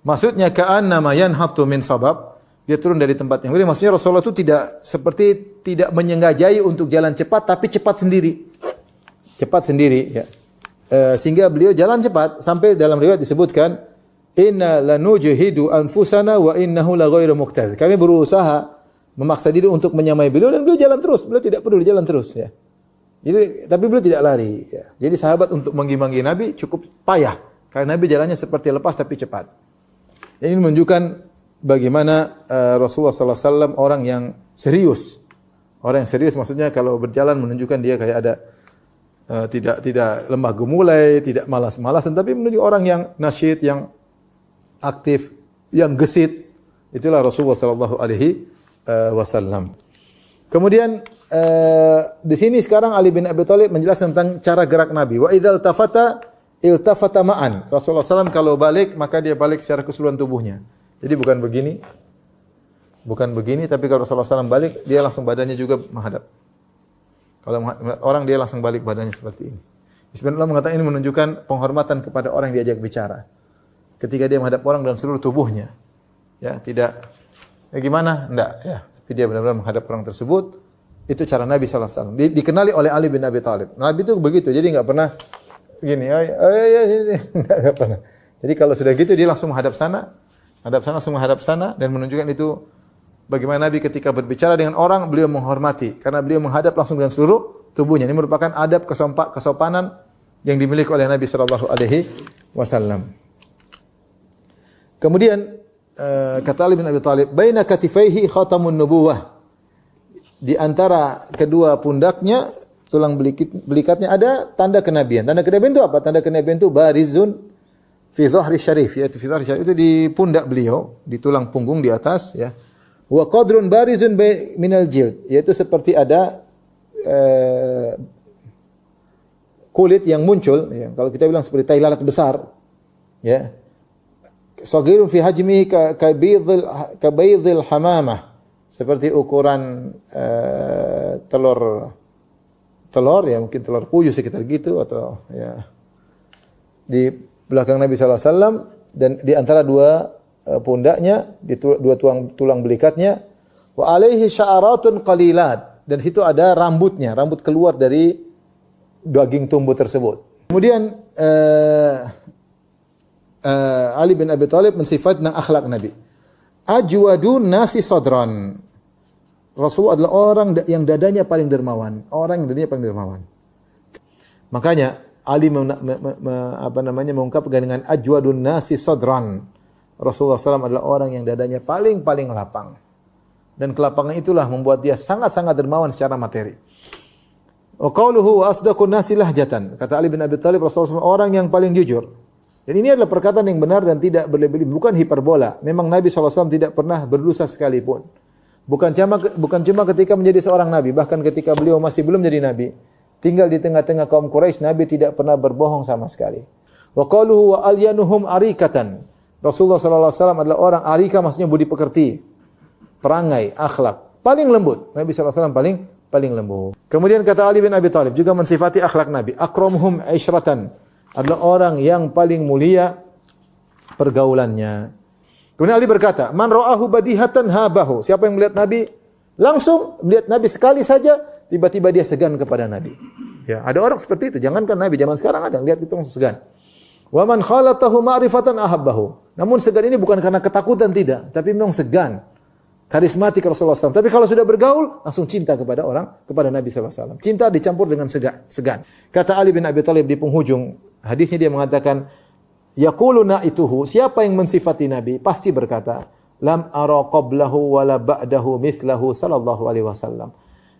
S1: Maksudnya ka'annama yanhatu min sabab, dia turun dari tempat yang miring. Maksudnya Rasulullah itu tidak menyengajai untuk jalan cepat, tapi cepat sendiri. Cepat sendiri, ya. Sehingga beliau jalan cepat sampai dalam riwayat disebutkan inna lanujhidu anfusana wa innahu la ghairu muqtad. Kami berusaha memaksa diri untuk menyamai beliau dan beliau jalan terus. Beliau tidak peduli jalan terus, ya. Jadi tapi beliau tidak lari, ya. Jadi sahabat untuk mengimbangi Nabi cukup payah karena Nabi jalannya seperti lepas tapi cepat. Ini menunjukkan bagaimana Rasulullah sallallahu alaihi wasallam orang yang serius. Orang yang serius maksudnya kalau berjalan menunjukkan dia kayak ada tidak lemah gemulai, tidak malas-malasan, tapi menunjuk orang yang nasyid, yang aktif, yang gesit. Itulah Rasulullah sallallahu alaihi wasallam. Kemudian di sini sekarang Ali bin Abi Thalib menjelaskan tentang cara gerak Nabi. Wa idzal tafata iltafata ma'an. Rasulullah SAW kalau balik maka dia balik secara keseluruhan tubuhnya. Jadi bukan begini, tapi kalau Rasulullah SAW balik dia langsung badannya juga menghadap. Kalau orang dia langsung balik badannya seperti ini. Bismillah mengatakan ini menunjukkan penghormatan kepada orang yang diajak bicara. Ketika dia menghadap orang dengan seluruh tubuhnya. Ya, tidak gimana? Enggak, ya. Tapi dia benar-benar menghadap orang tersebut. Itu cara Nabi sallallahu alaihi wasallam. Dikenali oleh Ali bin Abi Thalib. Nabi itu begitu. Jadi enggak pernah gini, enggak pernah. Jadi kalau sudah gitu dia langsung menghadap sana, langsung menghadap sana dan menunjukkan itu bagaimana Nabi ketika berbicara dengan orang, beliau menghormati. Karena beliau menghadap langsung dengan seluruh tubuhnya. Ini merupakan adab kesopanan yang dimiliki oleh Nabi sallallahu alaihi wasallam. Kemudian kata Ali bin Abi Thalib, "Baina katifaihi khatamun nubuwah." Di antara kedua pundaknya, tulang belikatnya ada tanda kenabian. Tanda kenabian itu apa? Tanda kenabian itu barizun fi dhahri syarif, yaitu fi dhahri syarif itu di pundak beliau, di tulang punggung di atas, ya. Wa qadrun barizun minal jild, yaitu seperti ada kulit yang muncul, ya. Kalau kita bilang seperti tai lalat besar, ya. Saghirun fi hajmihi ka baydhil hamamah, seperti ukuran telur ya, mungkin telur puyuh sekitar gitu, atau ya di belakang Nabi sallallahu alaihi wasallam, dan di antara dua pundaknya, di dua tulang belikatnya, wa alaihi sya'aratun qalilat, dan situ ada rambut keluar dari daging tumbuh tersebut. Kemudian Ali bin Abi Thalib mensifat tentang akhlak Nabi. Ajwadun nasi sadran. Rasulullah adalah orang yang dadanya paling dermawan. Makanya Ali mengungkapkan dengan ajwadun nasi sadran. Rasulullah SAW adalah orang yang dadanya paling lapang. Dan kelapangan itulah membuat dia sangat-sangat dermawan secara materi. Wa qauluhu wa asdaqun nasi lahjatan. Kata Ali bin Abi Thalib, Rasulullah SAW orang yang paling jujur. Dan ini adalah perkataan yang benar dan tidak berlebih-lebih, bukan hiperbola. Memang Nabi SAW tidak pernah berdusta sekalipun. Bukan cuma ketika menjadi seorang Nabi, bahkan ketika beliau masih belum jadi Nabi, tinggal di tengah-tengah kaum Quraisy, Nabi tidak pernah berbohong sama sekali. Wa qaluhu wa alyanuhum arikatan. Rasulullah SAW adalah orang arika, maksudnya budi pekerti, perangai, akhlak, paling lembut. Nabi SAW paling lembut. Kemudian kata Ali bin Abi Thalib juga mensifati akhlak Nabi. Akramuhum isyratan, adalah orang yang paling mulia pergaulannya. Kemudian Ali berkata, "Man ra'ahu badihatan habahu." Siapa yang melihat Nabi langsung melihat Nabi sekali saja, tiba-tiba dia segan kepada Nabi. Ya, ada orang seperti itu. Jangankan Nabi, zaman sekarang ada lihat itu langsung segan. Wa man khalatahu ma'rifatan ahabbahu. Namun segan ini bukan karena ketakutan, tidak, tapi memang segan. Karismatik Rasulullah SAW. Tapi kalau sudah bergaul, langsung cinta kepada Nabi SAW. Cinta dicampur dengan segan. Kata Ali bin Abi Thalib di penghujung hadisnya, dia mengatakan, yaquluna ituhu, siapa yang mensifati Nabi pasti berkata, lam ara qablahu wala ba'dahu mithlahu sallallahu alaihi wasallam.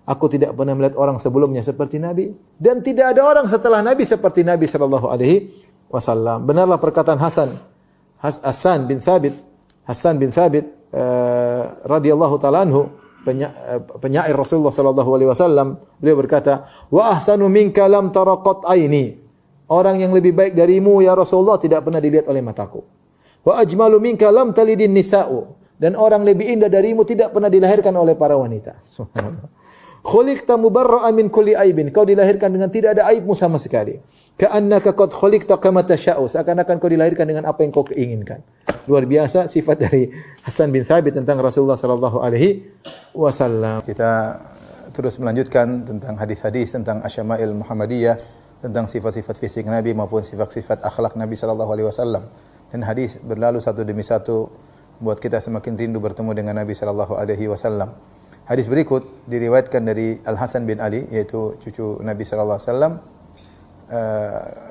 S1: Aku tidak pernah melihat orang sebelumnya seperti Nabi, dan tidak ada orang setelah Nabi seperti Nabi sallallahu alaihi wasallam. Benarlah perkataan Hasan bin Thabit radhiyallahu ta'ala anhu, penyair Rasulullah sallallahu alaihi wasallam. Beliau berkata, wa ahsanu minka lam tara qat aini. Orang yang lebih baik darimu ya Rasulullah tidak pernah dilihat oleh mataku. Wa ajmalu minka lam talidin nisa'u. Dan orang lebih indah darimu tidak pernah dilahirkan oleh para wanita. Subhanallah. Khuliqta mubarra'an min kulli aibin. Kau dilahirkan dengan tidak ada aibmu sama sekali. Ka'annaka qad khuliqta kama tasha'u. Seakan-akan kau dilahirkan dengan apa yang kau inginkan. Luar biasa sifat dari Hasan bin Thabit tentang Rasulullah sallallahu alaihi wasallam. Kita terus melanjutkan tentang hadis-hadis tentang asyama'il Muhammadiyah, tentang sifat-sifat fisik Nabi maupun sifat-sifat akhlak Nabi sallallahu alaihi wasallam. Dan hadis berlalu satu demi satu buat kita semakin rindu bertemu dengan Nabi sallallahu alaihi wasallam. Hadis berikut diriwayatkan dari Al Hasan bin Ali, yaitu cucu Nabi sallallahu alaihi wasallam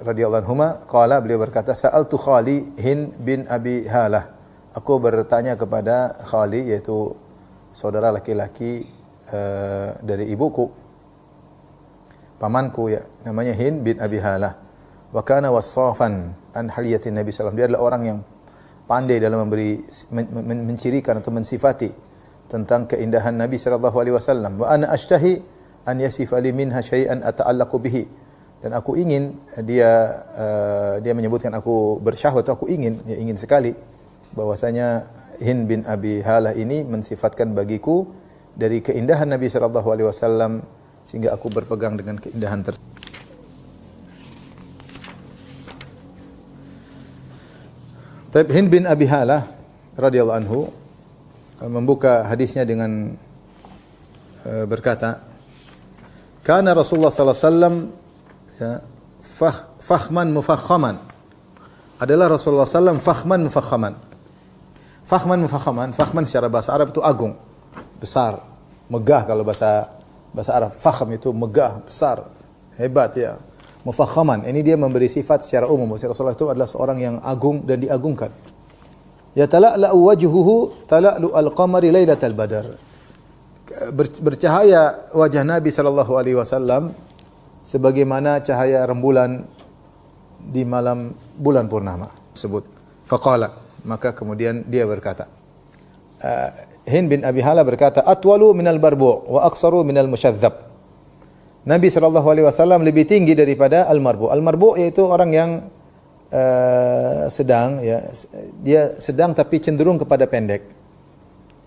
S1: radhiyallahu anhuma, qala, beliau berkata, sa'altu Khali Hind bin Abi Halah. Aku bertanya kepada Khali, yaitu saudara laki-laki dari ibuku, pamanku ya, namanya Hind bin Abi Halah. Wa kana wassafan an haliyatin Nabi sallallahu alaihi wasallam. Dia adalah orang yang pandai dalam mencirikan atau mensifati tentang keindahan Nabi sallallahu alaihi wasallam. Wa ana ashtahi an yasifa li minha syai'an ata'allaqu bihi. Dan aku ingin dia menyebutkan aku bersyahwat, aku ingin sekali bahwasanya Hind bin Abi Halah ini mensifatkan bagiku dari keindahan Nabi sallallahu alaihi wasallam sehingga aku berpegang dengan keindahan tersebut. Taib Hind bin Abi Halah radhiyallahu anhu membuka hadisnya dengan berkata, kana Rasulullah sallallahu alaihi wasallam ya fakhman mufakhaman. Adalah Rasulullah sallallahu alaihi wasallam fakhman mufakhaman. Fakhman mufakhaman, fakhman secara bahasa Arab itu agung, besar, megah kalau bahasa Arab. Fakhm itu megah, besar, hebat ya. Mufakhaman, ini dia memberi sifat secara umum. Rasulullah itu adalah seorang yang agung dan diagungkan. Ya tala'la'u wajhuhu tala'lu al-qamari lailatal badar. Bercahaya wajah Nabi sallallahu alaihi wasallam sebagaimana cahaya rembulan di malam bulan purnama tersebut. Faqala, maka kemudian dia berkata, Hind bin Abi Halah berkata, atwalu minal barbu' wa aqsaru minal musyadzab. Nabi sallallahu alaihi wasallam lebih tinggi daripada al-marbu'. Al-marbu' yaitu orang yang sedang ya, dia sedang tapi cenderung kepada pendek.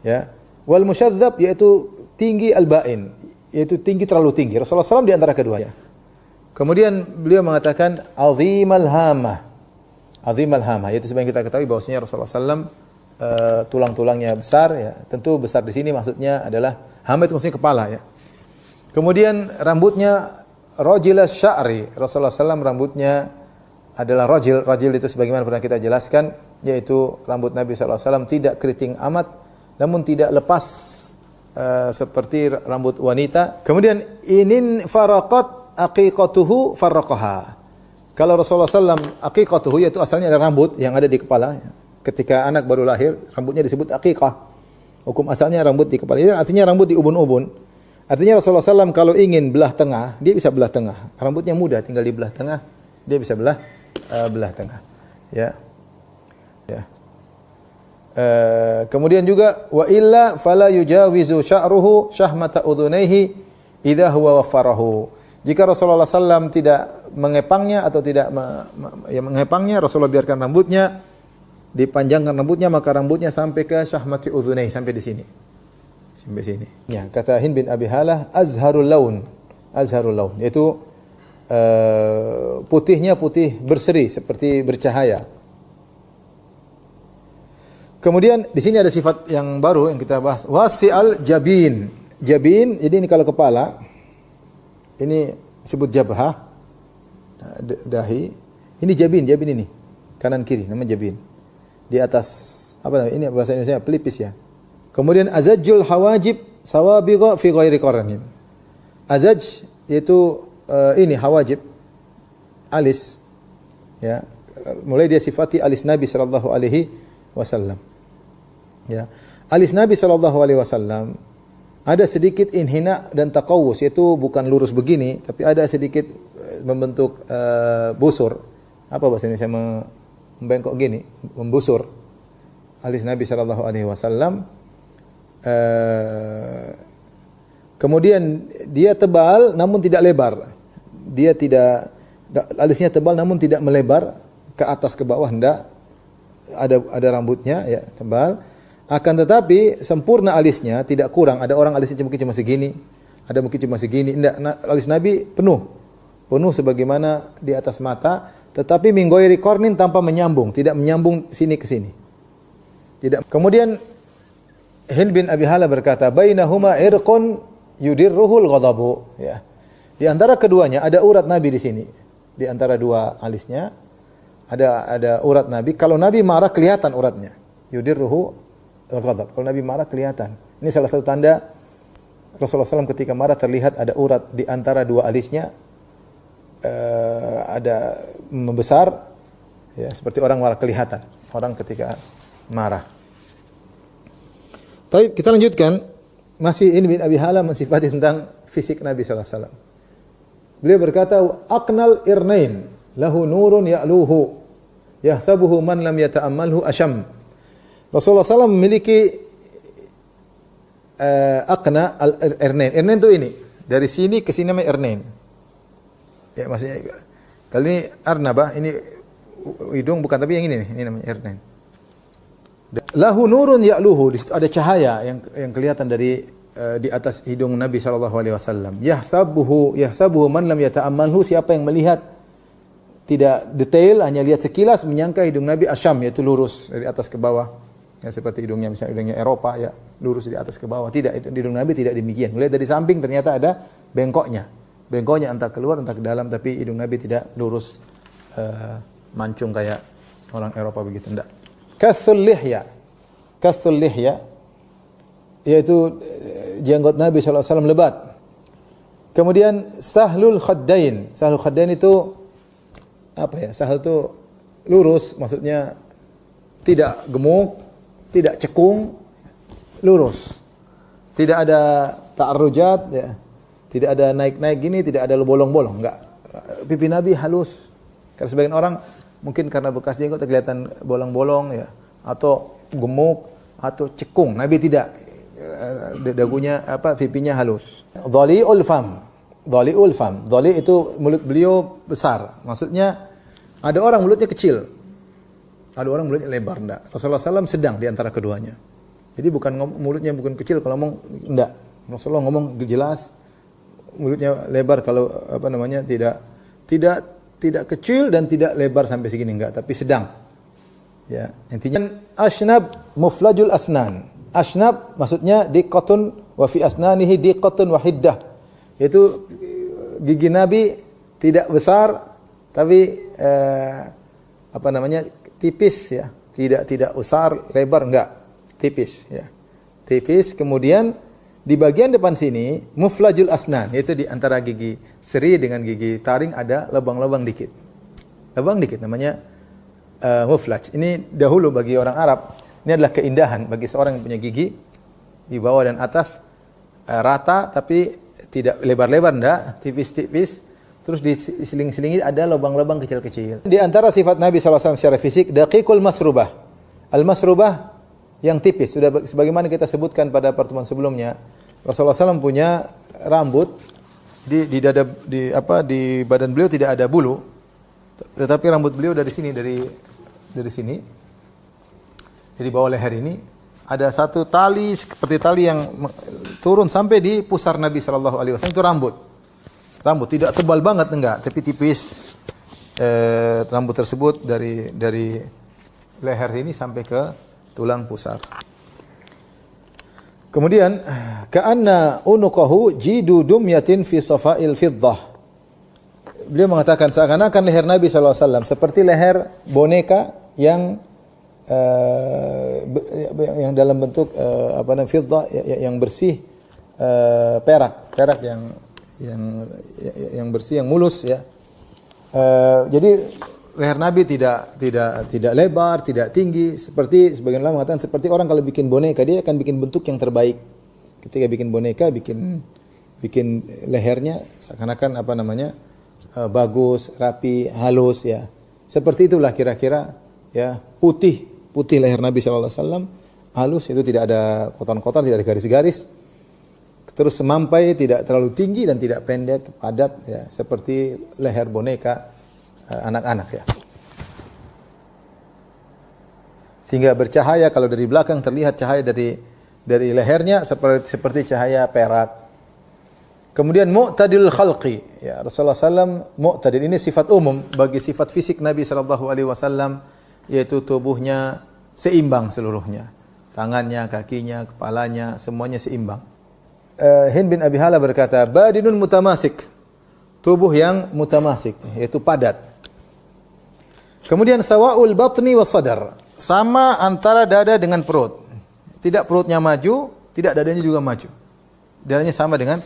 S1: Ya. Wal musyadzab yaitu tinggi al-ba'in, yaitu tinggi terlalu tinggi. Rasulullah SAW di antara keduanya. Kemudian beliau mengatakan azimal hamah. Azimal hamah yaitu sebenarnya kita ketahui bahwasanya Rasulullah SAW tulang-tulangnya besar ya. Tentu besar di sini maksudnya adalah hamah itu maksudnya kepala ya. Kemudian rambutnya rajilas sya'ri. Rasulullah SAW rambutnya adalah rajil. Rajil itu sebagaimana pernah kita jelaskan, yaitu rambut Nabi SAW tidak keriting amat, namun tidak lepas seperti rambut wanita. Kemudian inin faraqat aqiqatuhu farraqaha. Kalau Rasulullah SAW aqiqatuhu yaitu asalnya ada rambut yang ada di kepala. Ketika anak baru lahir, rambutnya disebut aqiqah. Hukum asalnya rambut di kepala. Itu artinya rambut di ubun-ubun. Artinya Rasulullah SAW kalau ingin belah tengah, dia bisa belah tengah. Rambutnya mudah, tinggal di belah tengah, dia bisa belah tengah. Ya. Ya. Kemudian juga wa illa fala yujawizu sya'ruhu syahmata udhunaihi idza huwa waffarahu. Jika Rasulullah SAW tidak mengepangnya atau tidak mengepangnya, Rasulullah biarkan rambutnya, dipanjangkan rambutnya, maka rambutnya sampai ke syahmati udhunaihi, sampai di sini. Sampai sini. Ya, kata Hind bin Abi Halah, azharul laun. Azharul laun, yaitu putihnya putih berseri seperti bercahaya. Kemudian di sini ada sifat yang baru yang kita bahas, wasi'al jabin. Jabin, jadi ini kalau kepala ini disebut jabhah, dahi. Ini jabin ini. Kanan kiri namanya jabin. Di atas apa namanya? Ini bahasa Indonesia pelipis ya. Kemudian azajul hawajib sawabigha fi ghairi qaranin. Azaj yaitu ini hawajib, alis. Ya, mulai dia sifati alis Nabi sallallahu alaihi wasallam. Ya. Alis Nabi sallallahu alaihi wasallam ada sedikit inhina dan taqawus, yaitu bukan lurus begini, tapi ada sedikit membentuk busur. Apa bahasa Indonesia membengkok gini, membusur. Alis Nabi sallallahu alaihi wasallam. Kemudian dia tebal namun tidak lebar. Dia tidak Alisnya tebal namun tidak melebar ke atas ke bawah, hendak ada rambutnya ya, tebal. Akan tetapi sempurna alisnya, tidak kurang. Ada orang alisnya mungkin cuma segini, ada mungkin cuma segini. Enggak, alis Nabi penuh sebagaimana di atas mata, tetapi min ghairi qarnin, tanpa menyambung, tidak menyambung sini ke sini. Tidak. Kemudian Hind bin Abi Hala berkata, bainahuma irqun yudirruhul ghadabu, ya. Di antara keduanya ada urat Nabi di sini. Di antara dua alisnya ada urat Nabi. Kalau Nabi marah kelihatan uratnya. Yudirruhu al-ghadab. Kalau Nabi marah kelihatan. Ini salah satu tanda Rasulullah SAW ketika marah terlihat ada urat di antara dua alisnya, ada membesar, ya, seperti orang marah kelihatan. Orang ketika marah. Tapi kita lanjutkan, masih ini bin Abi Hala mensifati tentang fisik Nabi SAW. Beliau berkata, aqnal irnain lahu nurun ya'luhu yahsabuhu man lam yata'ammalhu asyam. Rasulullah SAW memiliki aqna al-irnain. Irnain itu ini, dari sini ke sini namanya irnain. Ya, maksudnya kali ini arnabah, ini hidung bukan, tapi yang ini nih, ini namanya irnain. Lahu nurun ya'luhu, di situ ada cahaya yang kelihatan dari di atas hidung Nabi sallallahu alaihi wasallam. Yahsabuhu man lam yata'ammalhu, siapa yang melihat tidak detail, hanya lihat sekilas, menyangka hidung Nabi asyam, yaitu lurus dari atas ke bawah. Ya, seperti hidungnya misalnya hidungnya Eropa, ya, lurus dari atas ke bawah. Tidak, hidung Nabi tidak demikian. Melihat dari samping ternyata ada bengkoknya. Bengkoknya entah keluar entah ke dalam, tapi hidung Nabi tidak lurus mancung kayak orang Eropa begitu, enggak. Kathul lihya, yaitu jenggot Nabi SAW lebat. Kemudian sahlul khaddain. Sahlul khaddain itu apa ya? Sahal itu lurus, maksudnya tidak gemuk, tidak cekung, lurus. Tidak ada ta'arrujat, ya. Tidak ada naik-naik gini, tidak ada bolong-bolong, enggak. Pipi Nabi halus. Karena sebagian orang mungkin karena bekas jenggot kelihatan bolong-bolong, ya, atau gemuk atau cekung. Nabi tidak. Dagunya pipinya halus. Dhali'ul fam. Dhali itu mulut beliau besar. Maksudnya ada orang mulutnya kecil. Ada orang mulutnya lebar, enggak. Rasulullah SAW sedang di antara keduanya. Jadi mulutnya bukan kecil kalau ngomong, enggak. Rasulullah ngomong jelas, mulutnya lebar kalau tidak kecil dan tidak lebar sampai segini, enggak, tapi sedang. Ya, intinya asnab muflajul asnan. Asnab maksudnya diqatun wa fi asnanihi diqatun wa hiddah. Yaitu gigi Nabi tidak besar tapi tipis, ya. Tidak besar, lebar, enggak. Tipis, ya. Tipis. Kemudian di bagian depan sini muflajul asnan, yaitu di antara gigi seri dengan gigi taring ada lubang-lubang dikit. Lubang dikit namanya muflaj. Ini dahulu bagi orang Arab, ini adalah keindahan bagi seorang yang punya gigi di bawah dan atas rata tapi tidak lebar-lebar, enggak, tipis-tipis. Terus di seling-selingi ada lubang-lubang kecil-kecil. Di antara sifat Nabi SAW secara fisik, daqiqul masrubah. Al-masrubah yang tipis. Sudah sebagaimana kita sebutkan pada pertemuan sebelumnya, Rasulullah SAW punya rambut di dada, di badan beliau tidak ada bulu, tetapi rambut beliau dari sini, dari sini, dari bawah leher ini ada satu tali seperti tali yang turun sampai di pusar Nabi SAW. Itu rambut tidak tebal banget, enggak, tapi tipis. Rambut tersebut dari leher ini sampai ke tulang pusar. Kemudian ka'anna unuqahu jidu dumyatin fi safa'il fiddah. Beliau mengatakan seakan-akan leher Nabi SAW seperti leher boneka yang dalam bentuk fiddah, yang bersih, perak yang bersih, yang mulus, ya. Jadi leher Nabi tidak lebar, tidak tinggi, seperti sebagian ulama mengatakan seperti orang kalau bikin boneka, dia akan bikin bentuk yang terbaik. Ketika bikin boneka, bikin lehernya seakan-akan bagus, rapi, halus, ya. Seperti itulah kira-kira, ya, putih leher Nabi sallallahu alaihi wasallam, halus, itu tidak ada kotor-kotor, tidak ada garis-garis. Terus semampai, tidak terlalu tinggi dan tidak pendek, padat, ya, seperti leher boneka anak-anak ya. Sehingga bercahaya, kalau dari belakang terlihat cahaya dari lehernya seperti cahaya perak. Kemudian mu'tadil khalqi, ya, Rasulullah SAW mu'tadil, ini sifat umum bagi sifat fisik Nabi SAW, yaitu tubuhnya seimbang seluruhnya, tangannya, kakinya, kepalanya, semuanya seimbang. Hind bin Abi Hala berkata, badinun mutamasik, tubuh yang mutamasik, yaitu padat. Kemudian sawa'ul batni was sadar, sama antara dada dengan perut, tidak perutnya maju, tidak dadanya juga maju, dadanya sama dengan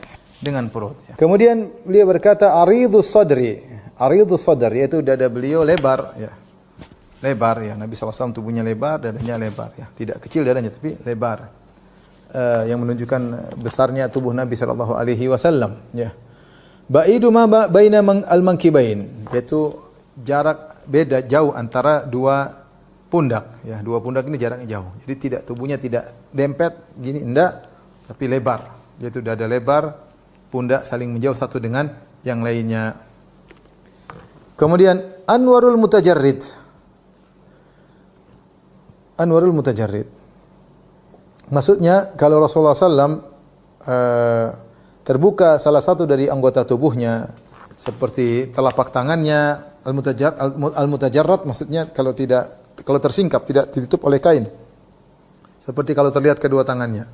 S1: perut. Ya. Kemudian beliau berkata aridus sadri, yaitu dada beliau lebar, ya. Lebar, ya. Nabi SAW tubuhnya lebar, dadanya lebar, ya. Tidak kecil dadanya, tapi lebar. Yang menunjukkan besarnya tubuh Nabi SAW. Ya. Ba'idu ma baina al-mankibain, yaitu jarak beda jauh antara dua pundak. Ya, dua pundak ini jaraknya jauh. Jadi tubuhnya tidak dempet gini, enggak, tapi lebar. Yaitu dada lebar, pundak saling menjauh satu dengan yang lainnya. Kemudian anwarul mutajarrid. Maksudnya kalau Rasulullah SAW terbuka salah satu dari anggota tubuhnya seperti telapak tangannya, al-mutajarrad maksudnya kalau tersingkap, tidak ditutup oleh kain. Seperti kalau terlihat kedua tangannya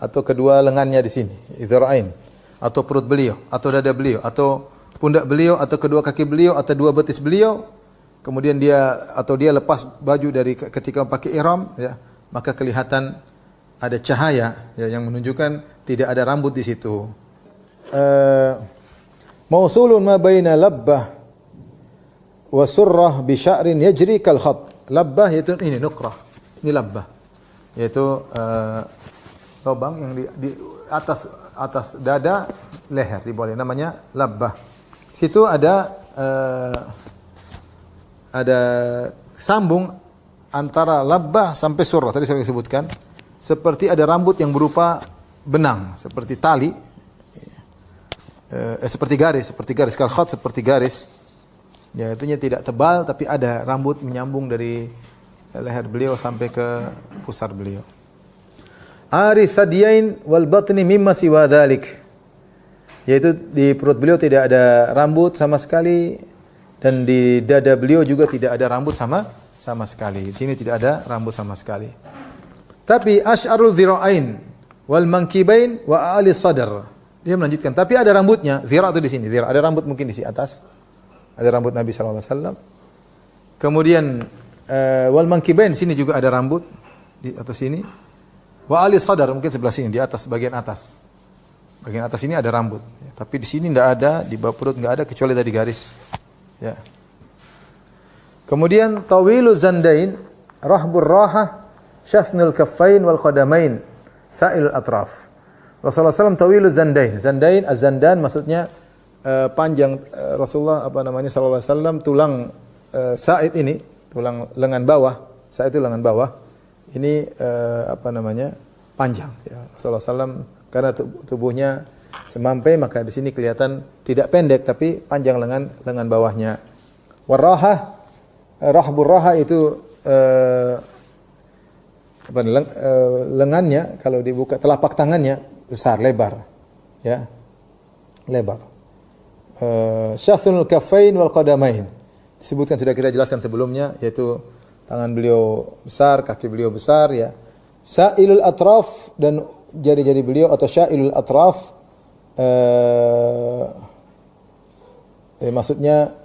S1: atau kedua lengannya di sini, idzarain, atau perut beliau, atau dada beliau, atau pundak beliau, atau kedua kaki beliau, atau dua betis beliau. Kemudian dia lepas baju dari ketika pakai ihram, ya, maka kelihatan ada cahaya, ya, yang menunjukkan tidak ada rambut di situ. Mausulun ma baina labbah wa surrah bi sya'rin yajri kal khat. Labbah yaitu ini nuqrah. Ini labbah. Yaitu lubang yang di atas dada, leher di bawah, namanya labbah. Situ ada sambung antara labbah sampai surrah. Tadi saya sebutkan seperti ada rambut yang berupa benang, seperti tali, seperti garis kal khat, seperti garis. Ya, itunya tidak tebal tapi ada rambut menyambung dari leher beliau sampai ke pusar beliau. Ari thadiyain wal batni mimma siwa dhalik, yaitu di perut beliau tidak ada rambut sama sekali dan di dada beliau juga tidak ada rambut sama sekali. Di sini tidak ada rambut sama sekali. Tapi asy'arul dhira'ain wal mankibain wa ali sadr. Dia melanjutkan, tapi ada rambutnya. Dhira' itu di sini, dhira', ada rambut mungkin di sini atas. Ada rambut Nabi sallallahu alaihi wasallam. Kemudian wal mankibain, di sini juga ada rambut di atas sini. Wa ali sadar, mungkin sebelah sini, di atas, bagian atas. Bagian atas ini ada rambut. Ya, tapi di sini tidak ada, di bawah perut tidak ada, kecuali tadi garis. Ya. Kemudian tawilu zandain, rahbur raha, syafnul kaffain wal qadamain, sa'il atraf. Rasulullah SAW tawilu zandain. Zandain, az-zandan maksudnya panjang. Rasulullah sallallahu alaihi wasallam tulang sa'id ini, tulang lengan bawah. Sa'id itu lengan bawah. Ini panjang, ya. Rasulullah SAW karena tubuhnya semampai, maka di sini kelihatan tidak pendek tapi panjang lengan bawahnya. Waraha, rahbur raha itu lengannya kalau dibuka, telapak tangannya besar, lebar, ya, lebar. Syafnul kaffain wal qadamain, disebutkan, sudah kita jelaskan sebelumnya, yaitu tangan beliau besar, kaki beliau besar, ya. Sa'ilul atraf, dan jari-jari beliau atau sya'ilul atraf, maksudnya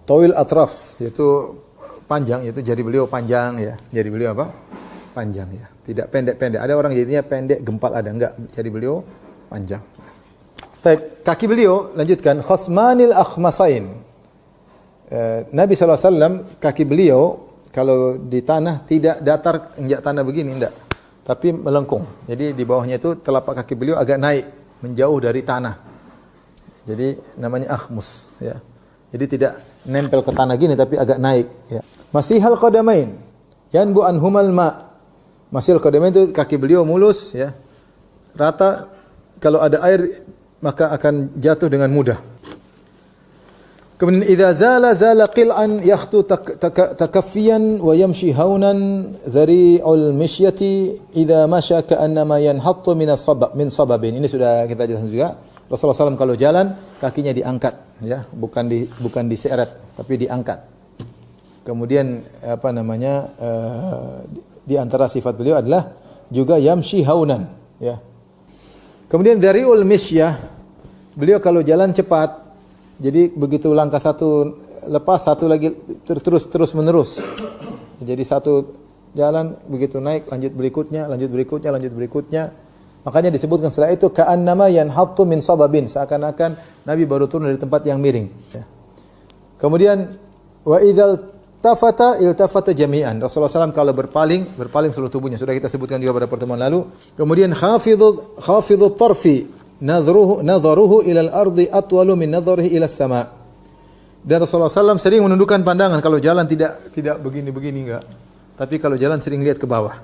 S1: tawil atraf, yaitu panjang, yaitu jari beliau panjang, ya. Jari beliau apa? Panjang, ya. Tidak pendek-pendek. Ada orang jadinya pendek, gempal, ada enggak. Jari beliau panjang. Kaki beliau, lanjutkan, khasmanil akhmasain. Nabi SAW, kaki beliau kalau di tanah tidak datar injak tanah begini, enggak, tapi melengkung. Jadi di bawahnya itu telapak kaki beliau agak naik, menjauh dari tanah. Jadi namanya akhmus, ya. Jadi tidak nempel ke tanah gini, tapi agak naik, ya. Masihal qadamain, yanbu anhumal ma. Masihal qadamain itu kaki beliau mulus, ya, rata. Kalau ada air maka akan jatuh dengan mudah. Kemudian idza zala qil'an yakhtu takaffiyan wa yamshi haunan dhari'ul mishyati idza masya ka'annama yanhattu min sababin. Ini sudah kita jelaskan juga. Rasulullah SAW kalau jalan kakinya diangkat, ya, bukan diseret tapi diangkat. Kemudian di antara sifat beliau adalah juga yamshi haunan, ya. Kemudian dhari'ul misyah, beliau kalau jalan cepat. Jadi begitu langkah satu lepas satu lagi terus menerus. Jadi satu jalan begitu naik lanjut berikutnya. Makanya disebutkan setelah itu ka'annama yanhattu min sababin, seakan-akan Nabi baru turun dari tempat yang miring. Kemudian wa idzal iltafata jami'an. Rasulullah SAW kalau berpaling seluruh tubuhnya. Sudah kita sebutkan juga pada pertemuan lalu. Kemudian khafidhu tarfi nadharuhu ila al-ardi atwalu min nadharihi ila as-sama'. Dan Rasulullah SAW sering menundukkan pandangan kalau jalan tidak begini enggak. Tapi kalau jalan sering lihat ke bawah.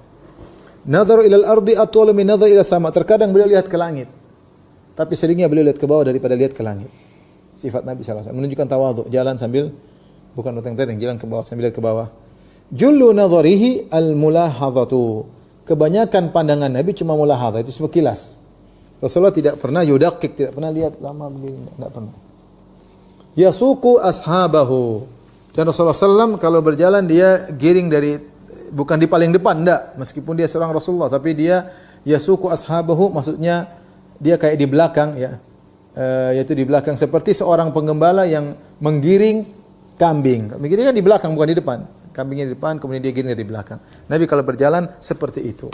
S1: Nadharu ila al-ardi atwalu min nadharihi ila as-sama'. Terkadang beliau lihat ke langit. Tapi seringnya beliau lihat ke bawah daripada lihat ke langit. Sifat Nabi SAW menunjukkan tawadhu, jalan sambil bukan oteng-oteng, jalan ke bawah sambil lihat ke bawah. Jullu nadharihi al-mulahadhatu. Kebanyakan pandangan Nabi cuma mulahadhah, itu sekilas. Rasulullah tidak pernah yudakik, tidak pernah lihat lama begini, tidak pernah. Yasuku ashabahu. Dan Rasulullah SAW kalau berjalan dia giring bukan di paling depan, enggak. Meskipun dia seorang Rasulullah, tapi dia yasuku ashabahu, maksudnya dia kayak di belakang, ya. Yaitu di belakang seperti seorang penggembala yang menggiring kambing. Menggiring kan di belakang bukan di depan. Kambingnya di depan, kemudian dia giring dari belakang. Nabi kalau berjalan seperti itu.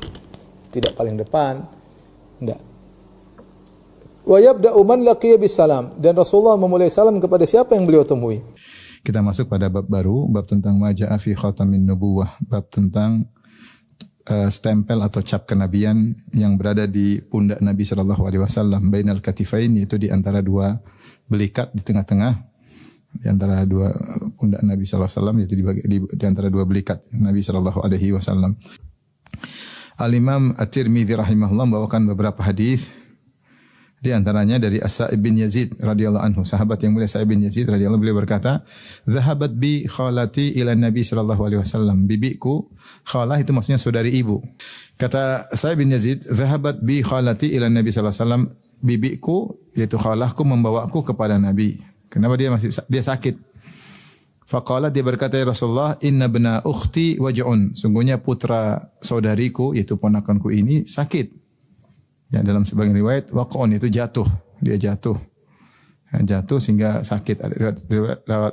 S1: Tidak paling depan, enggak. Wa yabda'u man laqiya bisalam, dan Rasulullah memulai salam kepada siapa yang beliau temui.
S2: Kita masuk pada bab baru, bab tentang maja'a fi khatamin nubuwah, bab tentang stempel atau cap kenabian yang berada di pundak Nabi sallallahu alaihi wasallam, bainal katifain, yaitu di antara dua belikat di tengah-tengah, di antara dua pundak Nabi sallallahu alaihi wasallam, yaitu di antara dua belikat Nabi sallallahu alaihi wasallam. Al-Imam At-Tirmidzi rahimahullah membawakan beberapa hadis. Di antaranya dari As-Sa'ib bin Yazid radhiyallahu anhu, sahabat yang mulia Sa'ib bin Yazid radhiyallahu, beliau berkata, "Zahabat bi khalati ila Nabi sallallahu alaihi wasallam." Bibiku, khalah itu maksudnya saudari ibu. Kata Sa'ib bin Yazid, "Zahabat bi khalati ila Nabi sallallahu alaihi wasallam." Bibiku yaitu khalahku membawaku kepada Nabi. Kenapa dia sakit? Faqala, dia berkata, "Ya Rasulullah, inna bna ukhti waj'un." Sungguhnya putra saudariku yaitu ponakanku ini sakit. Ya, dalam sebagian riwayat waqon itu jatuh, dia jatuh. Ya, jatuh sehingga sakit.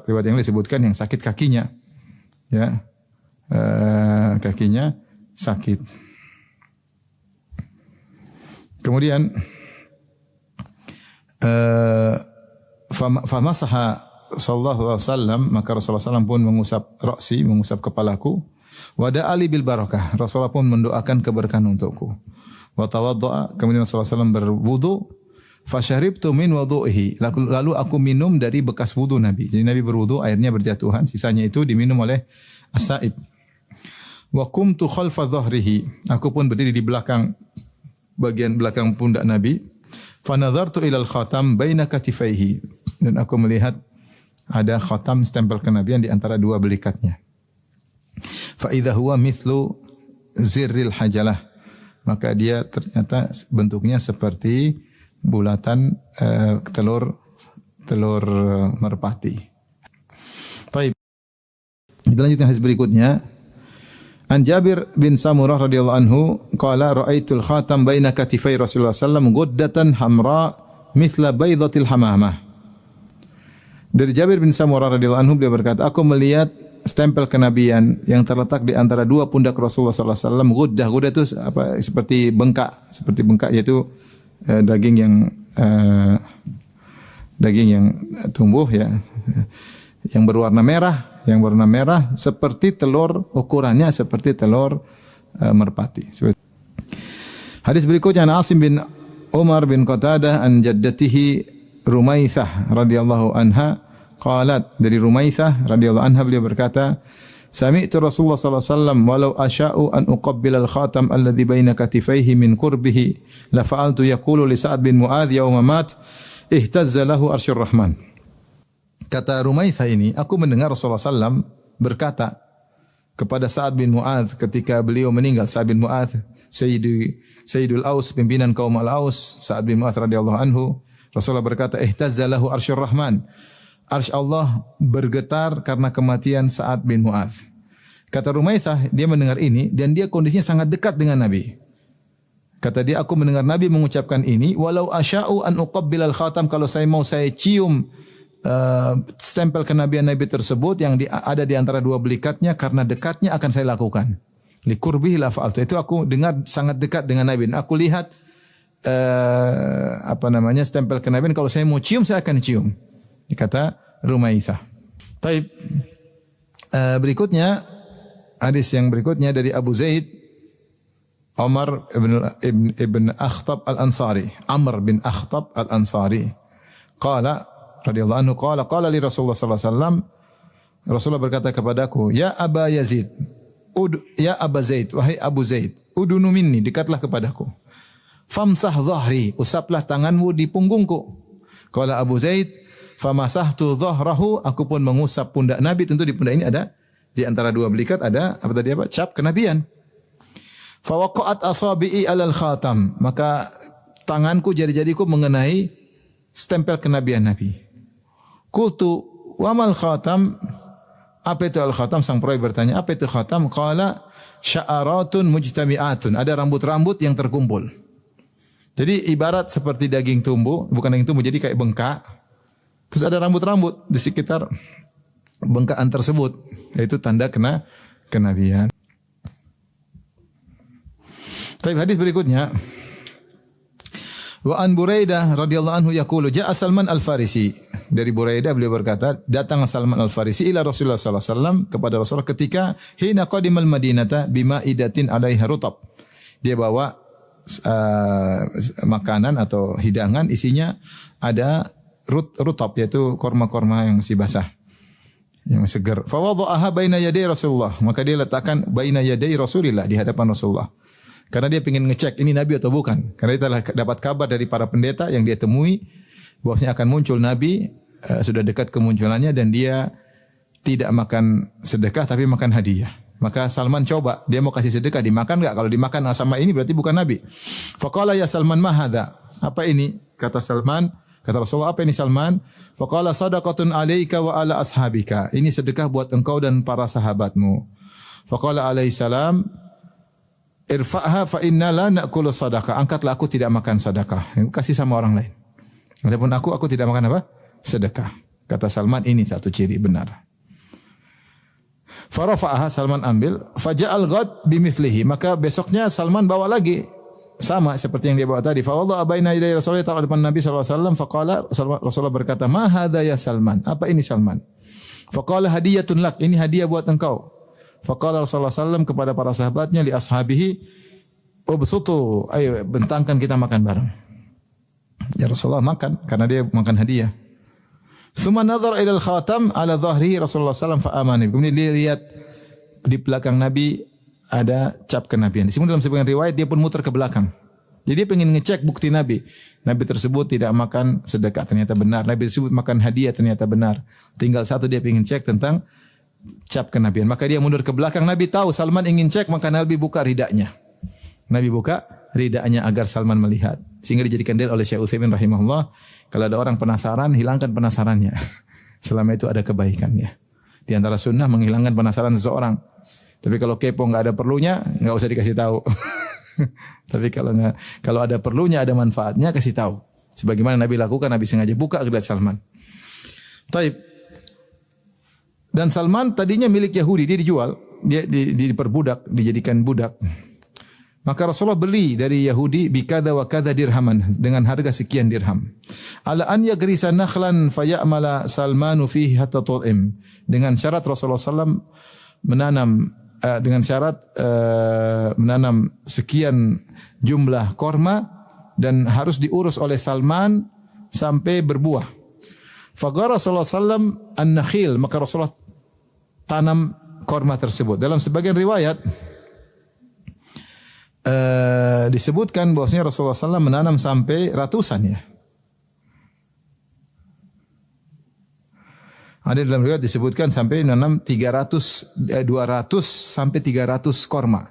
S2: Riwayat yang disebutkan yang sakit kakinya. Ya. Kakinya sakit. Kemudian famasaha sallallahu alaihi wasallam, maka Rasulullah SAW pun mengusap kepalaku. Wada ali bil barakah, Rasulullah pun mendoakan keberkahan untukku. Wa tawaddaa, kemudian Rasulullah SAW berwudu. Fasharibtu min wudu'ihi, lalu aku minum dari bekas wudu Nabi. Jadi Nabi berwudu, airnya berjatuhan, sisanya itu diminum oleh As-Sa'ib. Wa qumtu khalfa dhahrihi, aku pun berdiri di belakang, bagian belakang pundak Nabi. Fa nadhartu ila al-khatam baina katifaihi, dan aku melihat ada khatam stempel kenabian di antara dua belikatnya. Fa idza huwa mithlu zirril hajalah, maka dia ternyata bentuknya seperti bulatan telur merpati. Baik. Kita lanjutkan hadis berikutnya. An Jabir bin Samurah radhiyallahu anhu qala ra'aitul khatam baina katifai Rasulullah sallallahu alaihi wasallam guddatan hamra mithla baydatil hamamah. Dari Jabir bin Samurah radhiyallahu anhu, beliau berkata, aku melihat stempel kenabian yang terletak di antara dua pundak Rasulullah sallallahu alaihi wasallam. Guddah itu apa, seperti bengkak yaitu daging yang tumbuh, ya, yang berwarna merah seperti telur, ukurannya seperti telur merpati. Hadis berikutnya, Asim bin Umar bin Qatadah an jaddatihi Rumaitsah radhiyallahu anha qalat, dari Rumaitsah radhiyallahu anha beliau berkata, Sami'tu Rasulullah sallallahu alaihi wasallam walau asya'u an uqabbila al-khatam alladhi baina katifaihi min qurbihi la fa'altu yaqulu li Sa'ad bin Mu'adz yauma mat ihtazza lahu arsyur rahman. Kata Rumaitsah ini, aku mendengar Rasulullah sallam berkata kepada Sa'ad bin Mu'adz ketika beliau meninggal. Sa'ad bin Mu'adz Sayyidul Aus, pimpinan kaum Al-Aus, Sa'ad bin Mu'adz radhiyallahu anhu. Rasulullah berkata, ihtazza lahu arsyur rahman. Arsy Allah bergetar karena kematian Sa'ad bin Mu'adz. Kata Rumaitsah, dia mendengar ini dan dia kondisinya sangat dekat dengan Nabi. Kata dia, aku mendengar Nabi mengucapkan ini, walau asya'u an uqabbilal khatam, kalau saya mau saya cium stempel kenabian Nabi tersebut yang ada di antara dua belikatnya, karena dekatnya akan saya lakukan. Liqurbihi la fa'altu. Itu aku dengar sangat dekat dengan Nabi. Dan aku lihat stempel kenabian, kalau saya mau cium saya akan cium. Ini kata Rumaitsah. Taib. Berikutnya hadis yang berikutnya dari Abu Zaid Umar ibn Akhtab al-Ansari, Amr bin Akhtab al-Ansari. Qala radhiyallahu anhu qala li Rasulullah sallallahu alaihi wasallam, Rasulullah berkata kepadaku, ya Aba Yazid, ya Aba Zaid, wahai Abu Zaid, udunu minni, dekatlah kepadaku. Famsah dhahri, usaplah tanganmu di punggungku. Qala Abu Zaid, famasahtu dhahrahu, aku pun mengusap pundak Nabi. Tentu di pundak ini ada, di antara dua belikat ada cap kenabian. Fawaqa'at asabi'i alal khatam, maka tanganku, jari-jariku mengenai stempel kenabian Nabi. Qultu wa mal khatam, apa itu al khatam? Sang perawi bertanya, apa itu khatam? Qala sya'aratun mujtami'atun, ada rambut-rambut yang terkumpul. Jadi ibarat seperti daging tumbuh, bukan daging tumbuh, jadi kayak bengkak. Terus ada rambut-rambut di sekitar bengkakan tersebut, yaitu tanda kenabian. Tapi hadis berikutnya, wa an Buraidah radhiyallahu anhu yaqulu ja'a Salman al-Farisi. Dari Buraidah beliau berkata, datang Salman al-Farisi ila Rasulullah sallallahu alaihi wasallam, kepada Rasulullah ketika hina qadimal Madinata bimaidatin 'alaiha rutab. Dia bawa makanan atau hidangan, isinya ada rutab, yaitu korma-korma yang masih basah, yang segar. Fa wada'aha baina yaday Rasulullah, maka dia letakkan baina yaday Rasulillah, di hadapan Rasulullah. Karena dia ingin ngecek ini Nabi atau bukan. Karena dia telah dapat kabar dari para pendeta yang dia temui bahwasanya akan muncul Nabi, sudah dekat kemunculannya, dan dia tidak makan sedekah tapi makan hadiah. Maka Salman coba, dia mau kasih sedekah, dimakan enggak? Kalau dimakan sama ini berarti bukan Nabi. Faqala ya Salman ma hadza? Apa ini? Kata Salman, kata Rasulullah, apa ini Salman? Faqala sadaqatun 'alaika wa 'ala ashabika. Ini sedekah buat engkau dan para sahabatmu. Faqala alaihi salam, irfa'ha fa inna la na'kulu sadaqah. Angkatlah, aku tidak makan sedekah. Kasih sama orang lain. Adapun aku tidak makan apa? Sedekah. Kata Salman, ini satu ciri benar. Farafa'aha, Salman ambil, faja'al ghad bimithlihi, maka besoknya Salman bawa lagi sama seperti yang dia bawa tadi. Fa wadha'a baina yaday Rasulullah ta'ala, depan Nabi sallallahu alaihi wasallam. Faqala, Rasulullah berkata, "Ma hadza ya Salman?" Apa ini Salman? Faqala hadiyatun lak, ini hadiah buat engkau. Faqala Rasulullah sallallahu alaihi wasallam kepada para sahabatnya, li ashabihi, ubsutu, ayo bentangkan kita makan bareng. Ya Rasulullah makan karena dia makan hadiah. Summa nadhara ila al-khatam ala dhahri Rasulullah sallallahu alaihi wasallam fa amani. Kemudian dia lihat di belakang Nabi ada cap kenabian. Di sini dalam sebagian riwayat dia pun muter ke belakang. Jadi dia ingin ngecek bukti Nabi. Nabi tersebut tidak makan sedekah, ternyata benar. Nabi tersebut makan hadiah, ternyata benar. Tinggal satu dia ingin cek tentang cap kenabian. Maka dia mundur ke belakang. Nabi tahu Salman ingin cek, maka Nabi buka ridanya. Nabi buka ridanya agar Salman melihat. Sehingga dijadikan dalil oleh Syekh Utsaimin rahimahullah, kalau ada orang penasaran, hilangkan penasarannya. Selama itu ada kebaikannya. Di antara sunnah menghilangkan penasaran seseorang. Tapi kalau kepo enggak ada perlunya, enggak usah dikasih tahu. Tapi kalau ada perlunya, ada manfaatnya, kasih tahu. Sebagaimana Nabi lakukan, Nabi sengaja buka ke Salman. Taib. Dan Salman tadinya milik Yahudi, dia dijual, dia diperbudak, dijadikan budak. Maka Rasulullah beli dari Yahudi bikada wa kada dirhaman, dengan harga sekian dirham. Ala an yagrisa nakhlan fayamala Salmanu fihi hatta tu'im. Dengan syarat Rasulullah sallam menanam sekian jumlah korma dan harus diurus oleh Salman sampai berbuah. Fagara Rasulullah sallam an-nakhil, maka Rasulullah tanam korma tersebut. Dalam sebagian riwayat disebutkan bahwasanya Rasulullah SAW menanam sampai ratusan ya. Ada dalam riwayat disebutkan sampai menanam 200 sampai 300 korma.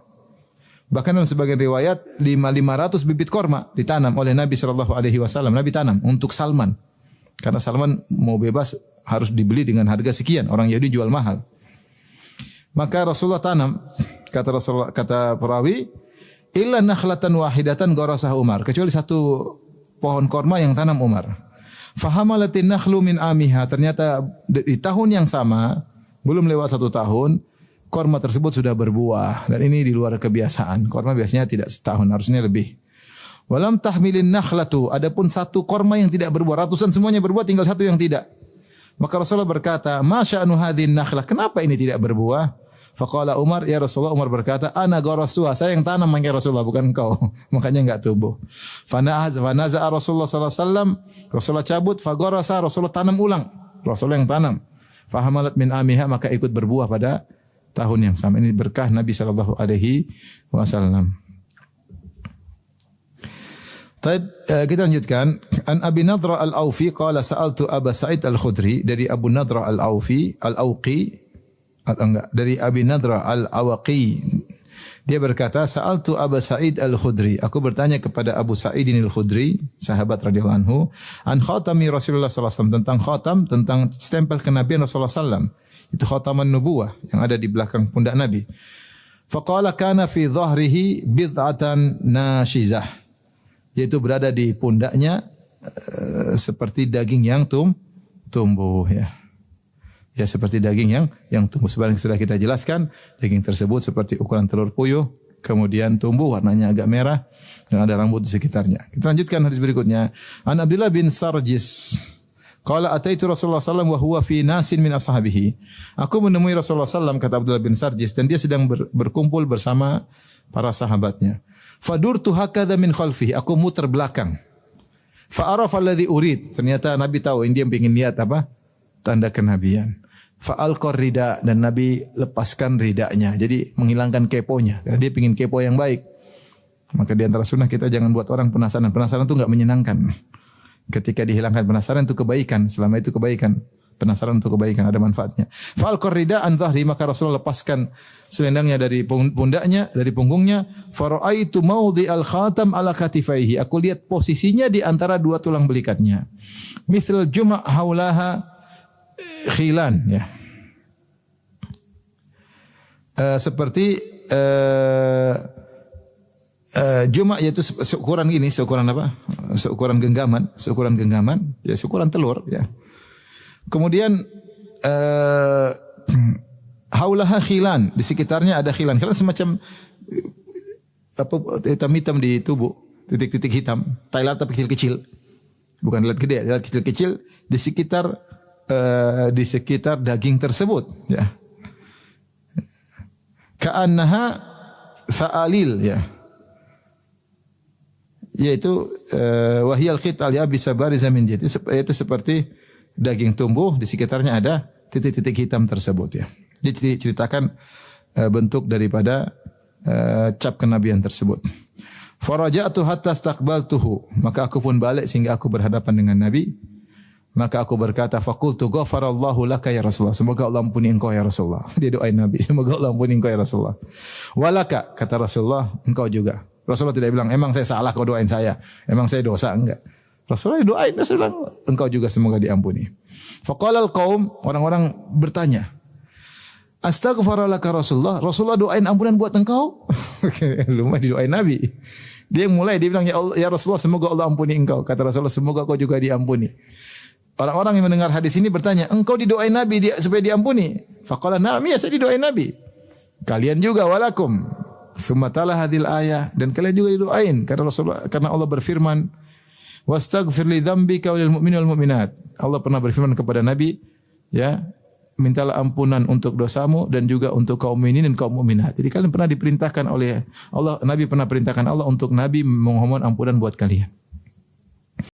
S2: Bahkan dalam sebagian riwayat 500 bibit korma ditanam oleh Nabi SAW. Nabi tanam untuk Salman. Karena Salman mau bebas harus dibeli dengan harga sekian. Orang Yahudi jual mahal. Maka Rasulullah tanam, kata perawi, illa nakhlatan wahidatan gharasah Umar, kecuali satu pohon korma yang tanam Umar. Fahamalatin nakhlu min amiha, ternyata di tahun yang sama, belum lewat 1 tahun, korma tersebut sudah berbuah, dan ini di luar kebiasaan. Korma biasanya tidak setahun, harusnya lebih. Walam tahmilin nakhlatu, adapun satu korma yang tidak berbuah, ratusan semuanya berbuah, tinggal satu yang tidak. Maka Rasulullah berkata, ma sya'nu hadhin nakhlah, kenapa ini tidak berbuah? Faqala Umar, ya Rasulullah, Umar berkata, ana gharastuha, saya yang tanam ya Rasulullah, bukan engkau. Makanya enggak tumbuh. Fanaza'a Rasulullah sallallahu alaihi wasallam, Rasulullah cabut, fagharasa, Rasulullah tanam ulang. Rasulullah yang tanam. Fahamalat min amiha, maka ikut berbuah pada tahun yang sama. Ini berkah Nabi sallallahu alaihi wasallam. Baik, kita lanjutkan. An Abi Nadra Al-Aufi qala sa'altu Aba Sa'id Al-Khudri, dari Abu Nadra Al-Aufi, Al-Auqi, dari Abi Nadra Al-Awaqi. Dia berkata, sa'altu Aba Sa'id Al-Khudri, aku bertanya kepada Abu Sa'id Al-Khudri, sahabat radhiyallahu anhu, an khatami Rasulullah sallallahu alaihi wasallam, tentang khatam, tentang stempel kenabian Rasulullah sallallahu alaihi wasallam. Itu khataman nubuwah yang ada di belakang pundak Nabi. Faqala kana fi dhahrihi bid'atan nashizah, yaitu berada di pundaknya seperti daging yang tumbuh ya. Ya, seperti daging yang tumbuh. Sebenarnya sudah kita jelaskan, daging tersebut seperti ukuran telur puyuh, kemudian tumbuh, warnanya agak merah dan ada rambut di sekitarnya. Kita lanjutkan hadis berikutnya. An Abdullah bin Sarjis qala ataitu Rasulullah sallallahu alaihi wasallam wa huwa fi nasin min ashabihi. Aku menemui Rasulullah sallallahu, kata Abdullah bin Sarjis, dan dia sedang berkumpul bersama para sahabatnya. Fadurtu hakadha min khalfihi, aku muter belakang. Fa arafa alladhi urid, ternyata Nabi tahu ini dia ingin lihat apa? Tanda kenabian. Fa'alqar rida, dan Nabi lepaskan ridanya. Jadi menghilangkan keponya, karena dia ingin kepo yang baik. Maka di antara sunnah kita jangan buat orang penasaran. Penasaran itu enggak menyenangkan. Ketika dihilangkan penasaran itu kebaikan, selama itu kebaikan. Penasaran untuk kebaikan, ada manfaatnya. Fa'alqar rida an dhahri, maka Rasulullah lepaskan selendangnya dari pundaknya, dari punggungnya. Fara'aitu maudhi al-khatam ala katifaihi, aku lihat posisinya di antara dua tulang belikatnya. Mithl juma' haulaha khilan ya. Seperti juma' yaitu seukuran gini, seukuran apa? Seukuran genggaman, ya seukuran telur ya. Kemudian haulaha khilan, di sekitarnya ada khilan. Khilan semacam apa, hitam-hitam di tubuh, titik-titik hitam, tailat tapi kecil-kecil. Bukan tailat gede, tailat kecil-kecil di sekitar daging tersebut ya. Ka'annaha sa'alil ya. Yaitu wahyal khital ya bisa bariza min jid. Itu seperti daging tumbuh, di sekitarnya ada titik-titik hitam tersebut ya. Dia ceritakan bentuk daripada cap kenabian tersebut. Faraja'tu hatta istaqbaltuhu, maka aku pun balik sehingga aku berhadapan dengan Nabi. Maka aku berkata, faqultu ghafarallahu laka ya Rasulullah, semoga Allah ampuni engkau ya Rasulullah. Dia doain Nabi, semoga Allah ampuni engkau ya Rasulullah. Walaka, kata Rasulullah, engkau juga. Rasulullah tidak bilang, emang saya salah kau doain saya, emang saya dosa, enggak. Rasulullah doain, Rasulullah, engkau juga semoga diampuni. Faqala al-qaum, orang-orang bertanya, astaghfirulaka Rasulullah, Rasulullah doain ampunan buat engkau? Lumayan didoain Nabi. Dia mulai, dia bilang, ya Allah, ya Rasulullah, semoga Allah ampuni engkau. Kata Rasulullah, semoga kau juga diampuni. Orang-orang yang mendengar hadis ini bertanya, engkau didoain Nabi supaya diampuni? Faqala na'am, ya saya didoain Nabi. Kalian juga walakum. Tsumma tala hadhil ayah, dan kalian juga didoain karena Allah berfirman, wastaghfir li dzambika walil mu'minin wal mu'minat. Allah pernah berfirman kepada Nabi, ya, mintalah ampunan untuk dosamu dan juga untuk kaum mukminin dan kaum mukminat. Jadi kalian pernah diperintahkan oleh Allah, Nabi pernah perintahkan Allah untuk Nabi memohon ampunan buat kalian.